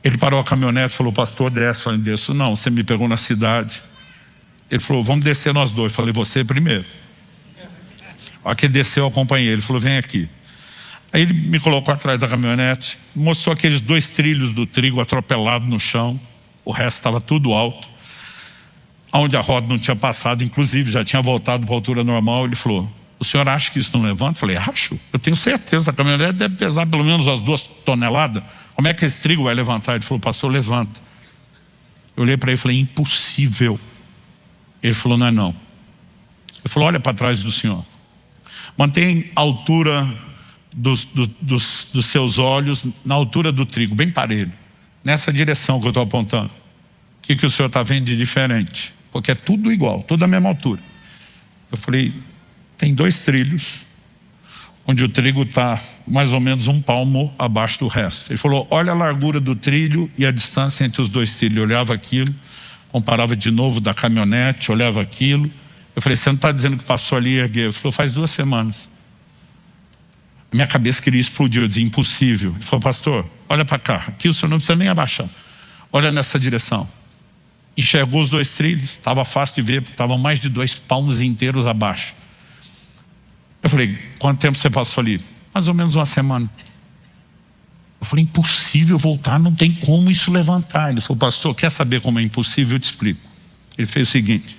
Ele parou a caminhonete e falou, pastor, desce. Eu falei, desço não, você me pegou na cidade. Ele falou, vamos descer nós dois. Eu falei, você primeiro. A hora que ele desceu, eu acompanhei. Ele falou, vem aqui. Aí ele me colocou atrás da caminhonete, mostrou aqueles 2 trilhos do trigo atropelado no chão. O resto estava tudo alto. Onde a roda não tinha passado, inclusive já tinha voltado para a altura normal. Ele falou, o senhor acha que isso não levanta? Eu falei, acho, eu tenho certeza. A caminhonete deve pesar pelo menos as 2 toneladas. Como é que esse trigo vai levantar? Ele falou, pastor, levanta. Eu olhei para ele e falei, impossível. Ele falou, não é não. Ele falou, olha para trás do senhor. Mantém a altura dos seus olhos na altura do trigo, bem parelho. Nessa direção que eu estou apontando. O que o senhor está vendo de diferente? Porque é tudo igual, tudo a mesma altura. Eu falei, tem 2 trilhos, onde o trigo está mais ou menos 1 palmo abaixo do resto. Ele falou, olha a largura do trilho e a distância entre os 2 trilhos. Eu olhava aquilo, comparava de novo da caminhonete, olhava aquilo. Eu falei, você não está dizendo que passou ali e ergueu? Ele falou, faz 2 semanas. Minha cabeça queria explodir, eu dizia, impossível. Ele falou, pastor, olha para cá, aqui o senhor não precisa nem abaixar. Olha nessa direção. Enxergou os 2 trilhos, estava fácil de ver, porque estavam mais de 2 palmos inteiros abaixo. Eu falei, quanto tempo você passou ali? Mais ou menos 1 semana. Eu falei, impossível voltar, não tem como isso levantar. Ele falou, pastor, quer saber como é impossível? Eu te explico. Ele fez o seguinte,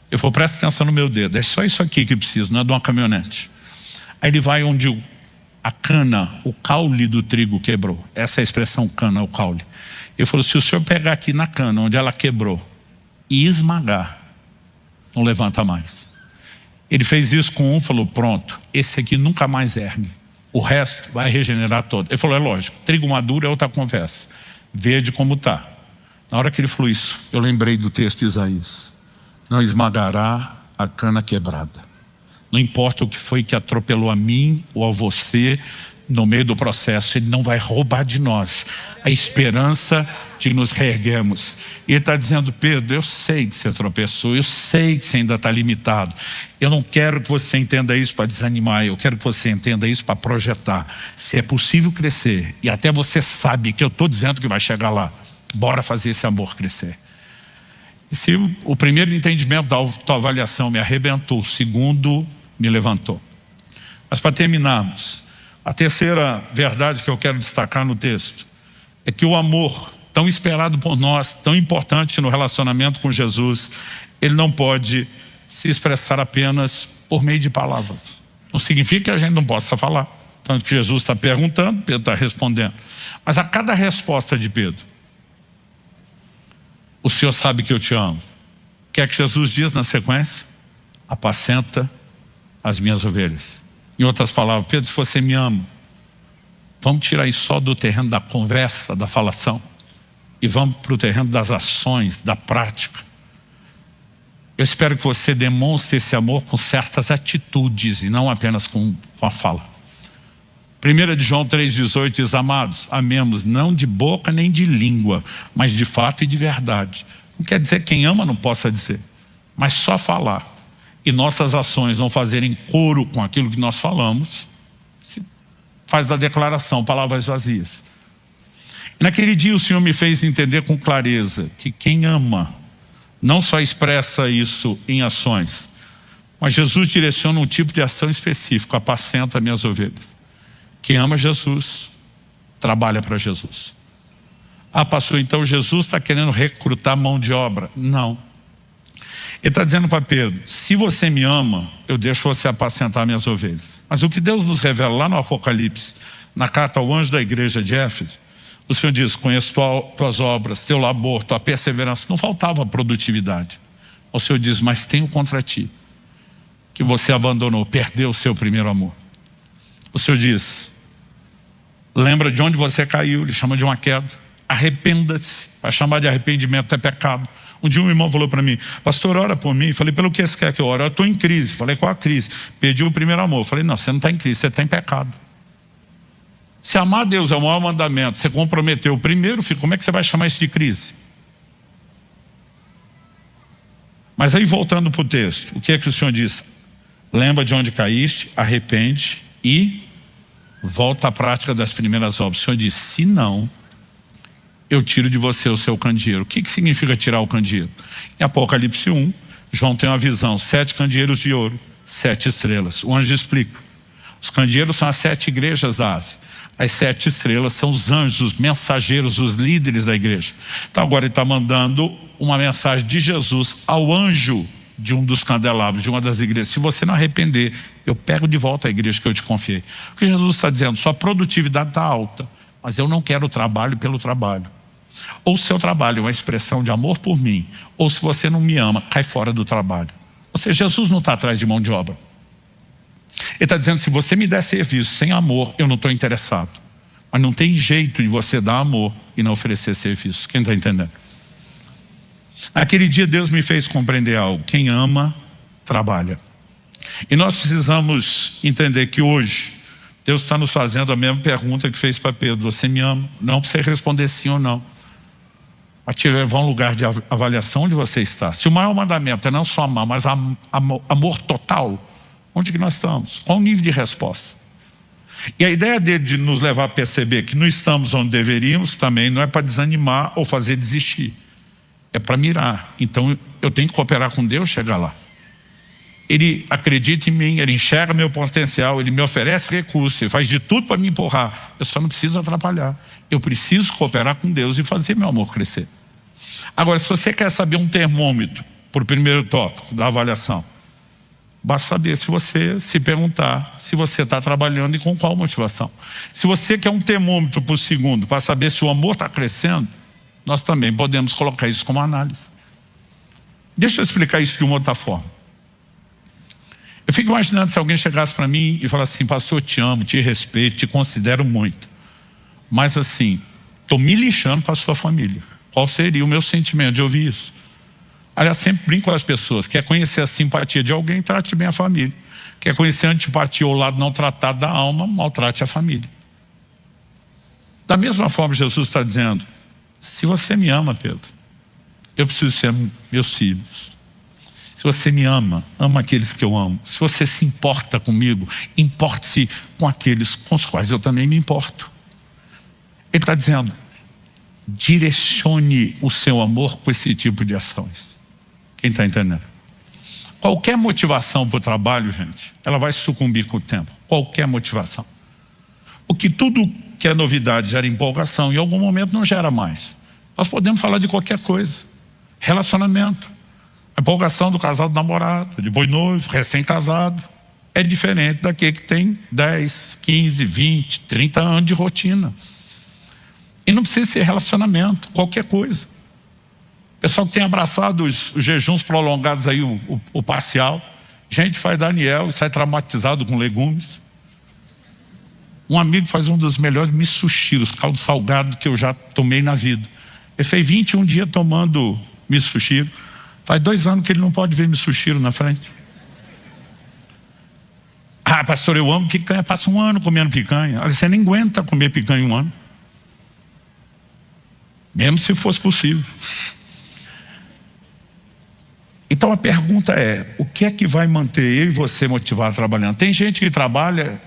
ele falou, presta atenção no meu dedo, é só isso aqui que precisa, não é de uma caminhonete. Aí ele vai onde a cana, o caule do trigo quebrou. Essa é a expressão cana, o caule. Ele falou, se o senhor pegar aqui na cana, onde ela quebrou, e esmagar, não levanta mais. Ele fez isso com um, falou, pronto, esse aqui nunca mais ergue. O resto vai regenerar todo. Ele falou, é lógico, trigo maduro é outra conversa. Verde como está. Na hora que ele falou isso, eu lembrei do texto de Isaías. Não esmagará a cana quebrada. Não importa o que foi que atropelou a mim ou a você no meio do processo, ele não vai roubar de nós a esperança de nos reerguermos. E ele está dizendo, Pedro, eu sei que você tropeçou, eu sei que você ainda está limitado. Eu não quero que você entenda isso para desanimar, eu quero que você entenda isso para projetar. Se é possível crescer, e até você sabe que eu estou dizendo que vai chegar lá, bora fazer esse amor crescer. E se o primeiro entendimento da autoavaliação me arrebentou, o segundo me levantou. Mas para terminarmos, a terceira verdade que eu quero destacar no texto é que o amor tão esperado por nós, tão importante no relacionamento com Jesus, ele não pode se expressar apenas por meio de palavras. Não significa que a gente não possa falar. Tanto que Jesus está perguntando, Pedro está respondendo. Mas a cada resposta de Pedro, o Senhor sabe que eu te amo. O que é que Jesus diz na sequência? Apacenta as minhas ovelhas. Em outras palavras, Pedro, se você me ama, vamos tirar isso só do terreno da conversa, da falação, e vamos para o terreno das ações, da prática. Eu espero que você demonstre esse amor com certas atitudes e não apenas com a fala. 1 de João 3,18 diz, amados, amemos não de boca nem de língua, mas de fato e de verdade. Não quer dizer que quem ama não possa dizer, mas só falar. E nossas ações não fazerem coro com aquilo que nós falamos, se faz a declaração, palavras vazias. E naquele dia o Senhor me fez entender com clareza que quem ama não só expressa isso em ações, mas Jesus direciona um tipo de ação específico, apacenta minhas ovelhas. Quem ama Jesus, trabalha para Jesus. Ah, pastor, então Jesus está querendo recrutar mão de obra? Não. Ele está dizendo para Pedro, se você me ama, eu deixo você apacentar minhas ovelhas. Mas o que Deus nos revela lá no Apocalipse, na carta ao anjo da igreja de Éfeso, o Senhor diz, conheço tuas obras, teu labor, tua perseverança. Não faltava produtividade. O Senhor diz, mas tenho contra ti, que você abandonou, perdeu o seu primeiro amor. O Senhor diz, lembra de onde você caiu, ele chama de uma queda. Arrependa-se, vai chamar de arrependimento é pecado. Um dia um irmão falou para mim, pastor, ora por mim. Falei, pelo que você quer que eu ore? Eu estou em crise. Falei, qual a crise? Perdi o primeiro amor. Falei, não, você não está em crise, você está em pecado. Se amar a Deus é o maior mandamento, você comprometeu o primeiro, filho, como é que você vai chamar isso de crise? Mas aí voltando para o texto, o que é que o Senhor diz? Lembra de onde caíste, arrepende e volta à prática das primeiras obras. O Senhor diz, se não, eu tiro de você o seu candeeiro. O que significa tirar o candeeiro? Em Apocalipse 1, João tem uma visão, 7 candeeiros de ouro, 7 estrelas. O anjo explica. Os candeeiros são as 7 igrejas da Ásia. As 7 estrelas são os anjos, os mensageiros, os líderes da igreja. Então agora ele está mandando uma mensagem de Jesus ao anjo de um dos candelabros, de uma das igrejas. Se você não arrepender, eu pego de volta a igreja que eu te confiei. O que Jesus está dizendo? Sua produtividade está alta, mas eu não quero o trabalho pelo trabalho. Ou seu trabalho é uma expressão de amor por mim, ou se você não me ama, cai fora do trabalho. Ou seja, Jesus não está atrás de mão de obra. Ele está dizendo, se você me der serviço sem amor, eu não estou interessado. Mas não tem jeito de você dar amor e não oferecer serviço. Quem está entendendo? Naquele dia Deus me fez compreender algo. Quem ama, trabalha. E nós precisamos entender que hoje Deus está nos fazendo a mesma pergunta que fez para Pedro. Você me ama? Não para você responder sim ou não. Para te levar a um lugar de avaliação onde você está. Se o maior mandamento é não só amar, mas amor total, onde que nós estamos? Qual o nível de resposta? E a ideia dele de nos levar a perceber que não estamos onde deveríamos também não é para desanimar ou fazer desistir. É para mirar. Então eu tenho que cooperar com Deus chegar lá. Ele acredita em mim, ele enxerga meu potencial, ele me oferece recursos, ele faz de tudo para me empurrar. Eu só não preciso atrapalhar. Eu preciso cooperar com Deus e fazer meu amor crescer. Agora, se você quer saber um termômetro para o primeiro tópico da avaliação, basta saber se você se perguntar se você está trabalhando e com qual motivação. Se você quer um termômetro para o segundo, para saber se o amor está crescendo, nós também podemos colocar isso como análise. Deixa eu explicar isso de uma outra forma. Eu fico imaginando se alguém chegasse para mim e falasse assim, pastor, te amo, te respeito, te considero muito. Mas assim, estou me lixando para a sua família. Qual seria o meu sentimento de ouvir isso? Aliás, sempre brinco com as pessoas. Quer conhecer a simpatia de alguém, trate bem a família. Quer conhecer a antipatia ou o lado não tratado da alma, maltrate a família. Da mesma forma, Jesus está dizendo, se você me ama, Pedro, eu preciso ser meus filhos. Se você me ama, ama aqueles que eu amo. Se você se importa comigo, importe-se com aqueles com os quais eu também me importo. Ele está dizendo, direcione o seu amor com esse tipo de ações. Quem está entendendo? Qualquer motivação para o trabalho, gente, ela vai sucumbir com o tempo. Qualquer motivação. Porque tudo que é novidade gera empolgação, em algum momento não gera mais. Nós podemos falar de qualquer coisa. Relacionamento. A empolgação do casal do namorado, de boi noivo, recém-casado, é diferente daquele que tem 10, 15, 20, 30 anos de rotina. E não precisa ser relacionamento, qualquer coisa. O pessoal que tem abraçado os jejuns prolongados aí, o parcial, gente faz Daniel e sai traumatizado com legumes. Um amigo faz um dos melhores misushiros, caldo salgado que eu já tomei na vida. Ele fez 21 dias tomando misusshiro. Faz 2 anos que ele não pode ver misusshiro na frente. Ah, pastor, eu amo picanha. Passa 1 ano comendo picanha. Olha, você nem aguenta comer picanha 1 ano. Mesmo se fosse possível. Então a pergunta é, o que é que vai manter eu e você motivado trabalhando? Tem gente que trabalha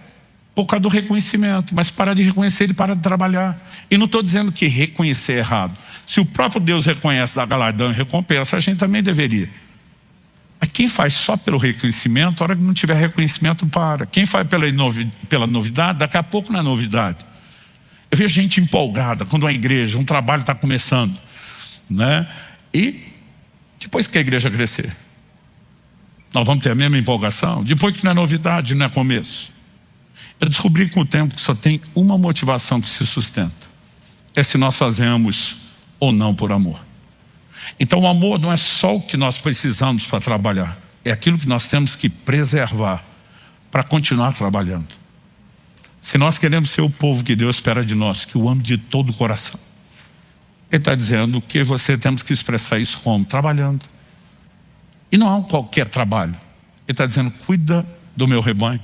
por causa do reconhecimento, mas para de reconhecer, ele para de trabalhar. E não estou dizendo que reconhecer é errado. Se o próprio Deus reconhece, dá galardão e recompensa, a gente também deveria. Mas quem faz só pelo reconhecimento, a hora que não tiver reconhecimento, para. Quem faz pela novidade, daqui a pouco não é novidade. Eu vejo gente empolgada quando uma igreja, um trabalho está começando, né? E depois que a igreja crescer, Nós vamos ter a mesma empolgação? Depois que não é novidade, não é começo. Eu descobri com o tempo que só tem uma motivação que se sustenta. É se nós fazemos ou não por amor. Então o amor não é só o que nós precisamos para trabalhar. É aquilo que nós temos que preservar para continuar trabalhando. Se nós queremos ser o povo que Deus espera de nós, que o ame de todo o coração, Ele está dizendo que você temos que expressar isso como? Trabalhando. E não é qualquer trabalho. Ele está dizendo, cuida do meu rebanho.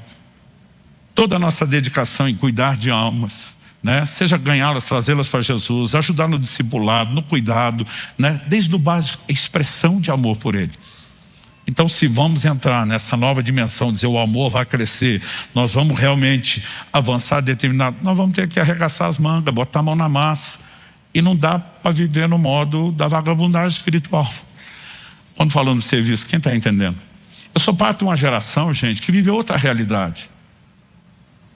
Toda a nossa dedicação em cuidar de almas, né? Seja ganhá-las, trazê-las para Jesus, ajudar no discipulado, no cuidado, né? Desde o básico, expressão de amor por Ele. Então, se vamos entrar nessa nova dimensão, dizer o amor vai crescer, nós vamos realmente avançar determinado, nós vamos ter que arregaçar as mangas, botar a mão na massa. E não dá para viver no modo da vagabundagem espiritual. Quando falando de serviço, quem está entendendo? Eu sou parte de uma geração, gente, que vive outra realidade.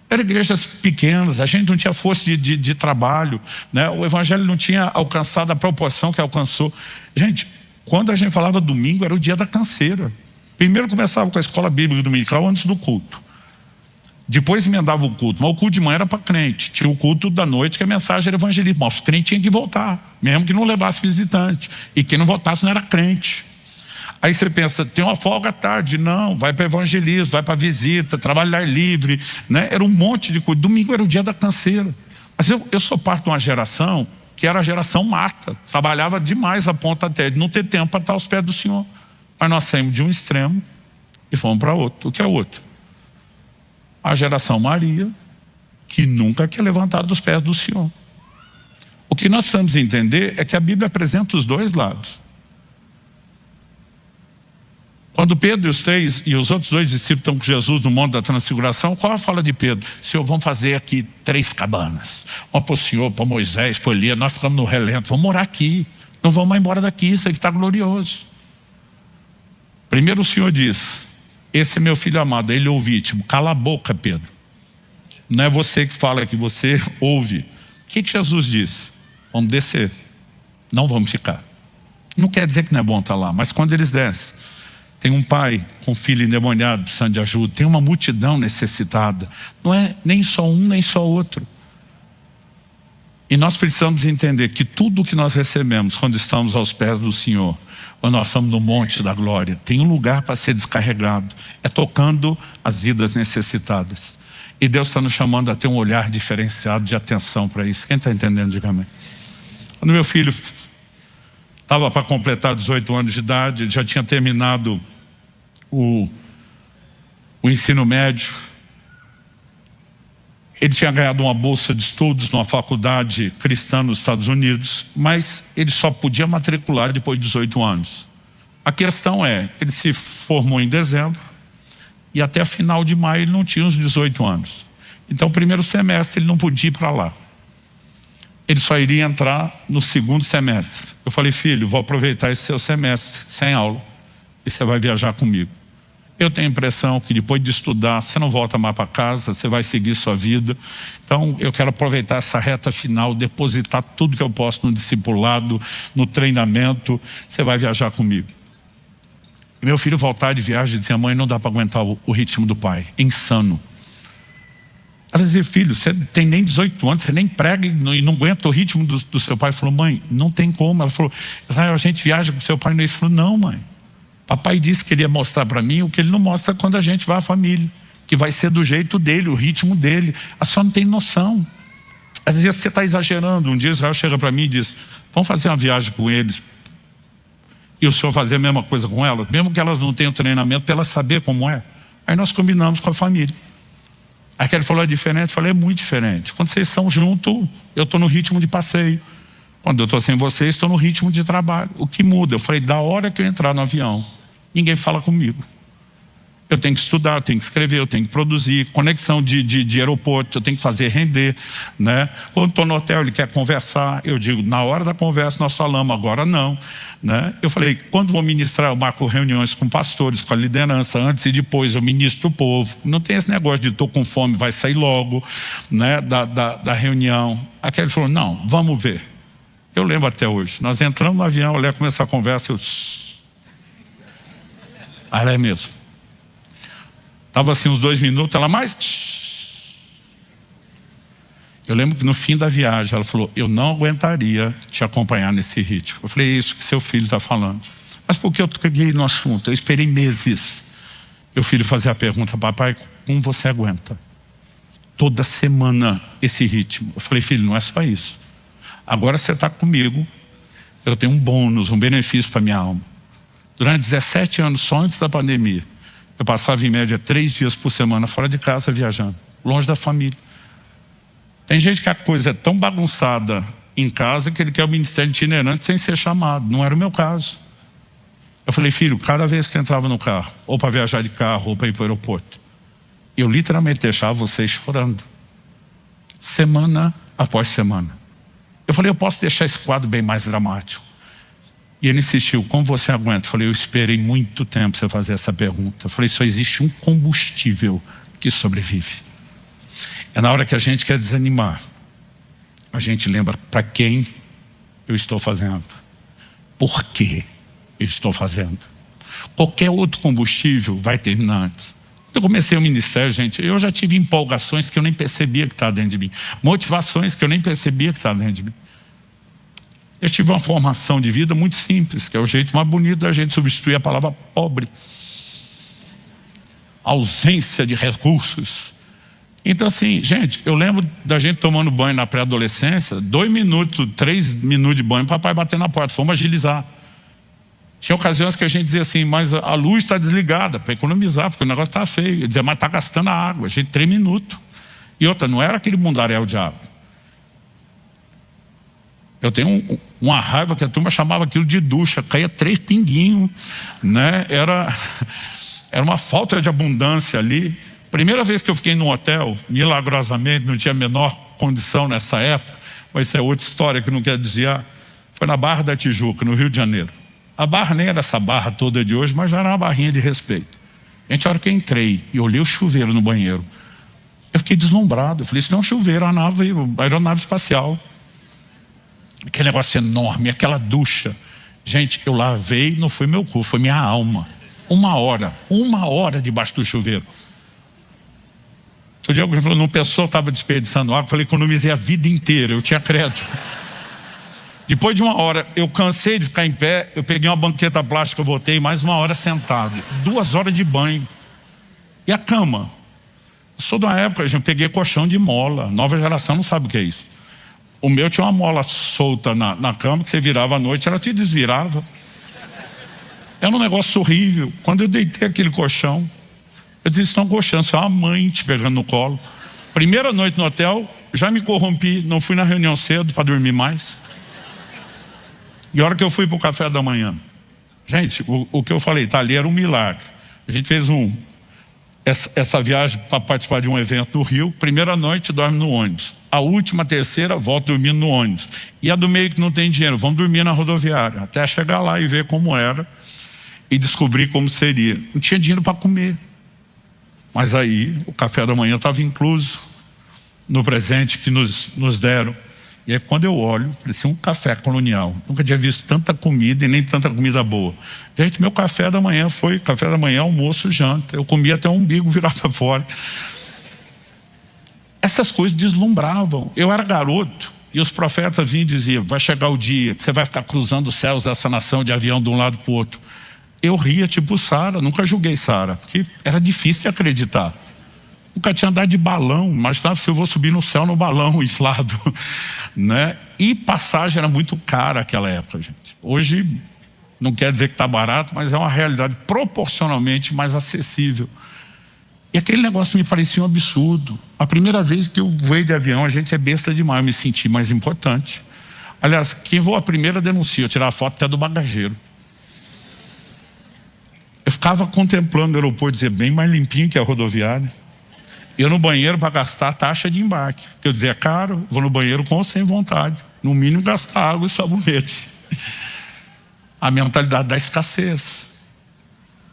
Eram igrejas pequenas, a gente não tinha força de trabalho, né? O evangelho não tinha alcançado a proporção que alcançou. Gente, quando a gente falava domingo, era o dia da canseira. Primeiro começava com a escola bíblica dominical antes do culto. Depois emendava o culto, mas o culto de manhã era para crente. Tinha o culto da noite, que a mensagem era evangelista. Mas os crentes tinham que voltar, mesmo que não levasse visitante. E quem não voltasse não era crente. Aí você pensa, tem uma folga à tarde. Não, vai para evangelismo, vai para visita, trabalhar livre, né? Era um monte de coisa. Domingo era o dia da canseira. Mas eu sou parte de uma geração que era a geração Marta. Trabalhava demais a ponto até de não ter tempo para estar aos pés do Senhor. Mas nós saímos de um extremo e fomos para outro. O que é outro? A geração Maria, que nunca quer levantar dos pés do Senhor. O que nós precisamos entender é que a Bíblia apresenta os dois lados. Quando Pedro e os outros dois discípulos estão com Jesus no Monte da Transfiguração, qual a fala de Pedro? Senhor, vamos fazer aqui 3 cabanas. Uma para o Senhor, para Moisés, para Elias, nós ficamos no relento, vamos morar aqui. Não vamos mais embora daqui, isso aqui está glorioso. Primeiro o Senhor diz, esse é meu filho amado, ele é o vítima. Cala a boca, Pedro. Não é você que fala aqui, você ouve. O que Jesus diz? Vamos descer, não vamos ficar. Não quer dizer que não é bom estar lá, mas quando eles descem, tem um pai com um filho endemoniado precisando de ajuda, tem uma multidão necessitada. Não é nem só um, nem só outro. E nós precisamos entender que tudo que nós recebemos quando estamos aos pés do Senhor, quando nós estamos no monte da glória, tem um lugar para ser descarregado. É tocando as vidas necessitadas. E Deus está nos chamando a ter um olhar diferenciado de atenção para isso. Quem está entendendo, diga amém. Quando meu filho estava para completar 18 anos de idade, ele já tinha terminado o ensino médio. Ele tinha ganhado uma bolsa de estudos numa faculdade cristã nos Estados Unidos, mas ele só podia matricular depois de 18 anos. A questão é, ele se formou em dezembro e até final de maio ele não tinha os 18 anos. Então, o primeiro semestre ele não podia ir para lá. Ele só iria entrar no segundo semestre. Eu falei, filho, vou aproveitar esse seu semestre sem aula e você vai viajar comigo. Eu tenho a impressão que depois de estudar, você não volta mais para casa, você vai seguir sua vida. Então, eu quero aproveitar essa reta final, depositar tudo que eu posso no discipulado, no treinamento. Você vai viajar comigo. E meu filho voltar de viagem e dizia, mãe, não dá para aguentar o ritmo do pai. É insano. Ela dizia, filho, você tem nem 18 anos, você nem prega e não aguenta o ritmo do seu pai. Ele falou, mãe, não tem como. Ela falou, a gente viaja com seu pai. Ele falou, não, mãe. Papai disse que ele ia mostrar para mim o que ele não mostra quando a gente vai à família. Que vai ser do jeito dele, o ritmo dele. A senhora não tem noção. Às vezes você está exagerando. Um dia Israel chega para mim e diz, vamos fazer uma viagem com eles. E o senhor fazer a mesma coisa com elas, mesmo que elas não tenham treinamento, para elas saber como é. Aí nós combinamos com a família. Aí ele falou, é diferente? Eu falei, é muito diferente. Quando vocês estão juntos, eu estou no ritmo de passeio. Quando eu estou sem vocês, estou no ritmo de trabalho. O que muda? Eu falei, da hora que eu entrar no avião, ninguém fala comigo. Eu tenho que estudar, eu tenho que escrever, eu tenho que produzir, conexão de aeroporto, eu tenho que fazer render, né? Quando estou no hotel, ele quer conversar, eu digo, na hora da conversa nós falamos, agora não, né? Eu falei, quando vou ministrar, eu marco reuniões com pastores, com a liderança, antes e depois eu ministro o povo. Não tem esse negócio de estou com fome, vai sair logo, né? Da reunião. Aquele falou, não, vamos ver. Eu lembro até hoje, nós entramos no avião, ela começou a conversa, eu... Ah, é mesmo. Estava assim uns 2 minutos, ela mais... Eu lembro que no fim da viagem ela falou, eu não aguentaria te acompanhar nesse ritmo. Eu falei, é isso que seu filho está falando. Mas por que eu peguei no assunto? Eu esperei meses. Meu filho fazia a pergunta, papai, como você aguenta? Toda semana esse ritmo. Eu falei, filho, não é só isso. Agora você está comigo, eu tenho um bônus, um benefício para minha alma. Durante 17 anos, só antes da pandemia, eu passava em média 3 dias por semana fora de casa viajando, longe da família. Tem gente que a coisa é tão bagunçada em casa que ele quer o ministério itinerante sem ser chamado. Não era o meu caso. Eu falei, filho, cada vez que eu entrava no carro, ou para viajar de carro, ou para ir para o aeroporto, eu literalmente deixava vocês chorando. Semana após semana. Eu falei, eu posso deixar esse quadro bem mais dramático. E ele insistiu, como você aguenta? Eu falei, eu esperei muito tempo para você fazer essa pergunta. Eu falei, só existe um combustível que sobrevive. É na hora que a gente quer desanimar, a gente lembra para quem eu estou fazendo, por que eu estou fazendo. Qualquer outro combustível vai terminar antes. Eu comecei o ministério, gente, eu já tive empolgações que eu nem percebia que estava dentro de mim, motivações que eu nem percebia que estava dentro de mim. Eu tive uma formação de vida muito simples, que é o jeito mais bonito da gente substituir a palavra pobre. Ausência de recursos. Então assim, gente, eu lembro da gente tomando banho na pré-adolescência, 2 minutos, 3 minutos de banho, papai batendo na porta, fomos agilizar. Tinha ocasiões que a gente dizia assim, mas a luz está desligada, para economizar, porque o negócio está feio. Eu dizia, mas está gastando a água, a gente 3 minutos. E outra, não era aquele mundaréu de água. Eu tenho uma raiva que a turma chamava aquilo de ducha, caía 3 pinguinhos, né? Era uma falta de abundância ali. Primeira vez que eu fiquei num hotel, milagrosamente, não tinha a menor condição nessa época, mas isso é outra história que não quero desviar, foi na Barra da Tijuca, no Rio de Janeiro. A barra nem era essa barra toda de hoje, mas já era uma barrinha de respeito. Gente, a hora que eu entrei e olhei o chuveiro no banheiro, eu fiquei deslumbrado. Eu falei, isso não é um chuveiro, é uma aeronave espacial. Aquele negócio enorme, aquela ducha. Gente, eu lavei, não foi meu corpo, foi minha alma. 1 hora debaixo do chuveiro. Outro dia alguém falou, não pensou, estava desperdiçando água. Eu falei, economizei a vida inteira, eu tinha crédito. Depois de 1 hora, eu cansei de ficar em pé, eu peguei uma banqueta plástica, eu voltei mais 1 hora sentado. 2 horas de banho. E a cama? Eu sou de uma época, eu peguei colchão de mola. Nova geração não sabe o que é isso. O meu tinha uma mola solta na cama, que você virava à noite, ela te desvirava. Era um negócio horrível. Quando eu deitei aquele colchão, eu disse, isso não é um colchão, isso é uma mãe te pegando no colo. Primeira noite no hotel, já me corrompi, não fui na reunião cedo para dormir mais. E a hora que eu fui para o café da manhã, gente, o que eu falei, tá ali era um milagre. A gente fez essa viagem para participar de um evento no Rio. Primeira noite, dorme no ônibus. A última, terceira, volta dormindo no ônibus. E a do meio que não tem dinheiro, vamos dormir na rodoviária, até chegar lá e ver como era e descobrir como seria. Não tinha dinheiro para comer. Mas aí, o café da manhã estava incluso no presente que nos deram. E aí quando eu olho, parecia um café colonial. Nunca tinha visto tanta comida e nem tanta comida boa. Gente, meu café da manhã foi café da manhã, almoço, janta. Eu comia até o umbigo virar para fora. Essas coisas deslumbravam. Eu era garoto e os profetas vinham e diziam, vai chegar o dia que você vai ficar cruzando os céus dessa nação de avião de um lado para o outro. Eu ria tipo Sara, nunca julguei Sara, porque era difícil de acreditar. Nunca tinha andado de balão, imaginava se eu vou subir no céu no balão inflado, né? E passagem era muito cara naquela época, gente. Hoje, não quer dizer que está barato, mas é uma realidade proporcionalmente mais acessível. E aquele negócio me parecia um absurdo. A primeira vez que eu voei de avião, a gente é besta demais, eu me senti mais importante. Aliás, quem voa a primeira denuncia, eu tirava foto até do bagageiro. Eu ficava contemplando o aeroporto, dizia, bem mais limpinho que a rodoviária. Eu no banheiro para gastar a taxa de embarque. Eu dizia, é caro, vou no banheiro com ou sem vontade. No mínimo gastar água e sabonete. A mentalidade da escassez.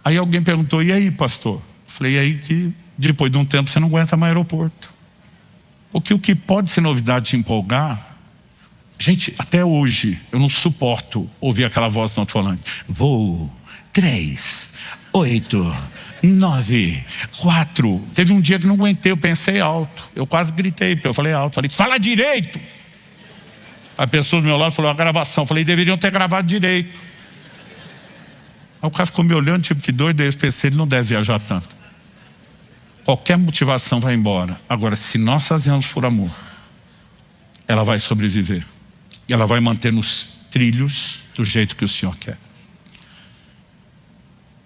Aí alguém perguntou, e aí, pastor? Eu falei, e aí que depois de um tempo você não aguenta mais aeroporto. Porque o que pode ser novidade te empolgar, gente, até hoje eu não suporto ouvir aquela voz do alto-falante. Voo 3, 8, 9, 4. Teve um dia que não aguentei, eu pensei alto. Eu quase gritei, porque eu falei alto. Falei, fala direito! A pessoa do meu lado falou, a gravação. Falei, deveriam ter gravado direito. Aí o cara ficou me olhando, tipo que doido. Aí eu pensei, ele não deve viajar tanto. Qualquer motivação vai embora. Agora, se nós fazemos por amor, ela vai sobreviver. E ela vai manter nos trilhos do jeito que o Senhor quer.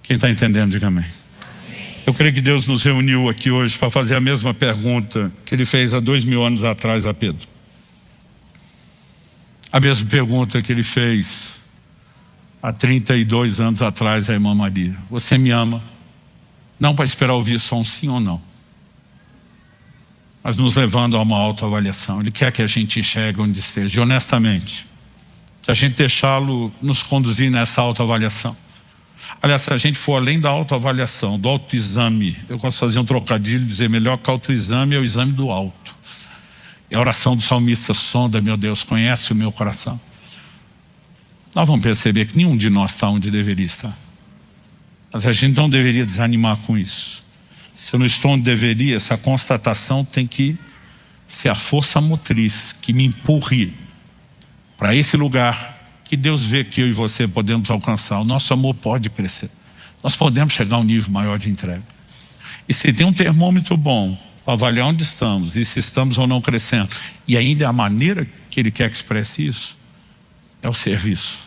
Quem está entendendo, diga amém. Eu creio que Deus nos reuniu aqui hoje para fazer a mesma pergunta que Ele fez há 2000 anos atrás a Pedro. A mesma pergunta que Ele fez há 32 anos atrás à irmã Maria. Você me ama? Não para esperar ouvir só um sim ou não, mas nos levando a uma autoavaliação. Ele quer que a gente enxergue onde esteja. E honestamente, se a gente deixá-lo nos conduzir nessa autoavaliação. Aliás, se a gente for além da autoavaliação, do autoexame, eu gosto de fazer um trocadilho e dizer melhor que autoexame é o exame do alto. É a oração do salmista, sonda, meu Deus, conhece o meu coração. Nós vamos perceber que nenhum de nós está onde deveria estar. Mas a gente não deveria desanimar com isso. Se eu não estou onde deveria, essa constatação tem que ser a força motriz que me empurre para esse lugar que Deus vê que eu e você podemos alcançar. O nosso amor pode crescer. Nós podemos chegar a um nível maior de entrega. E se tem um termômetro bom para avaliar onde estamos e se estamos ou não crescendo, e ainda é a maneira que Ele quer que expresse isso, é o serviço.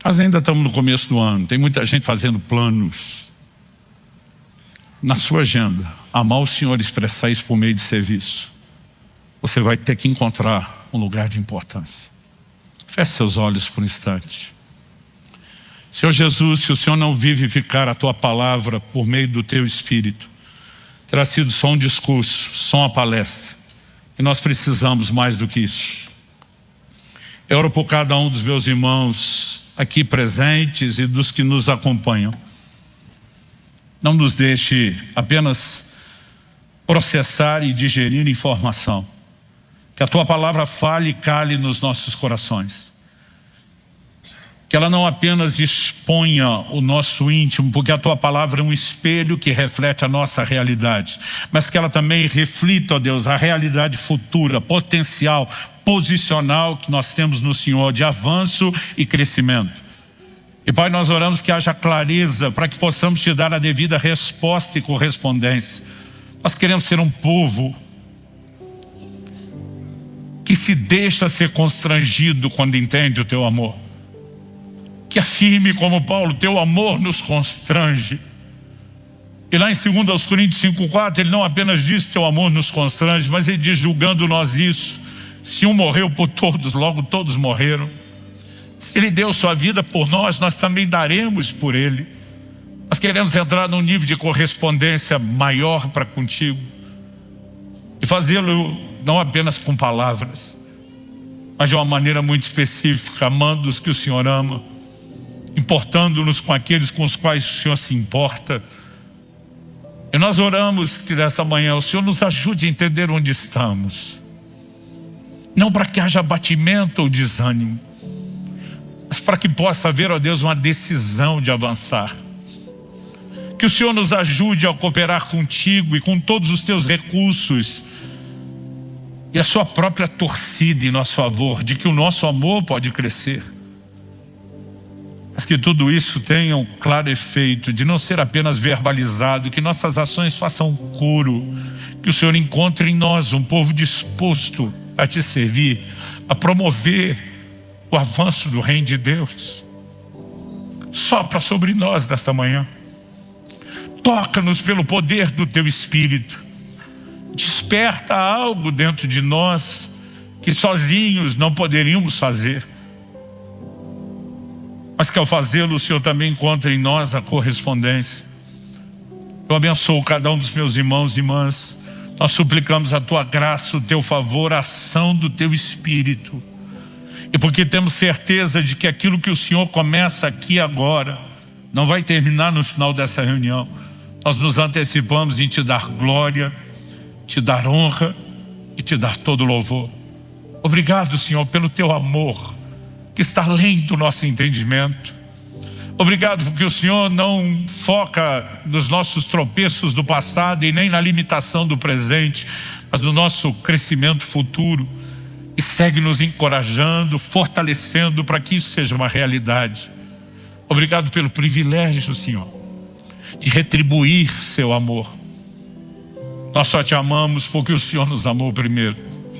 Nós ainda estamos no começo do ano, tem muita gente fazendo planos. Na sua agenda, amar o Senhor e expressar isso por meio de serviço, você vai ter que encontrar um lugar de importância. Feche seus olhos por um instante. Senhor Jesus, se o Senhor não vivificar a Tua palavra por meio do Teu Espírito, terá sido só um discurso, só uma palestra. E nós precisamos mais do que isso. Eu oro por cada um dos meus irmãos aqui presentes e dos que nos acompanham. Não nos deixe apenas processar e digerir informação. Que a Tua palavra fale e cale nos nossos corações. Que ela não apenas exponha o nosso íntimo, porque a Tua palavra é um espelho que reflete a nossa realidade, mas que ela também reflita, ó Deus, a realidade futura, potencial, posicional que nós temos no Senhor, de avanço e crescimento. E Pai, nós oramos que haja clareza para que possamos Te dar a devida resposta e correspondência. Nós queremos ser um povo que se deixa ser constrangido quando entende o Teu amor. Que afirme como Paulo, Teu amor nos constrange. E lá em 2 Coríntios 5,4, ele não apenas diz Teu amor nos constrange, mas ele diz, julgando nós isso, se um morreu por todos, logo todos morreram. Se Ele deu sua vida por nós, nós também daremos por Ele. Nós queremos entrar num nível de correspondência maior para contigo e fazê-lo não apenas com palavras, mas de uma maneira muito específica, amando os que o Senhor ama, importando-nos com aqueles com os quais o Senhor se importa. E nós oramos que nesta manhã o Senhor nos ajude a entender onde estamos, não para que haja abatimento ou desânimo, mas para que possa haver, ó Deus, uma decisão de avançar. Que o Senhor nos ajude a cooperar contigo e com todos os Teus recursos e a Sua própria torcida em nosso favor, de que o nosso amor pode crescer. Mas que tudo isso tenha um claro efeito de não ser apenas verbalizado, que nossas ações façam coro, que o Senhor encontre em nós um povo disposto a Te servir, a promover o avanço do reino de Deus. Sopra sobre nós nesta manhã. Toca-nos pelo poder do Teu Espírito. Desperta algo dentro de nós que sozinhos não poderíamos fazer. Mas que ao fazê-lo o Senhor também encontre em nós a correspondência. Eu abençoo cada um dos meus irmãos e irmãs. Nós suplicamos a Tua graça, o Teu favor, a ação do Teu Espírito. E porque temos certeza de que aquilo que o Senhor começa aqui agora não vai terminar no final dessa reunião. Nós nos antecipamos em Te dar glória, Te dar honra e Te dar todo louvor. Obrigado, Senhor, pelo Teu amor que está além do nosso entendimento. Obrigado porque o Senhor não foca nos nossos tropeços do passado e nem na limitação do presente, mas no nosso crescimento futuro. E segue nos encorajando, fortalecendo para que isso seja uma realidade. Obrigado pelo privilégio, Senhor, de retribuir seu amor. Nós só te amamos porque o Senhor nos amou primeiro.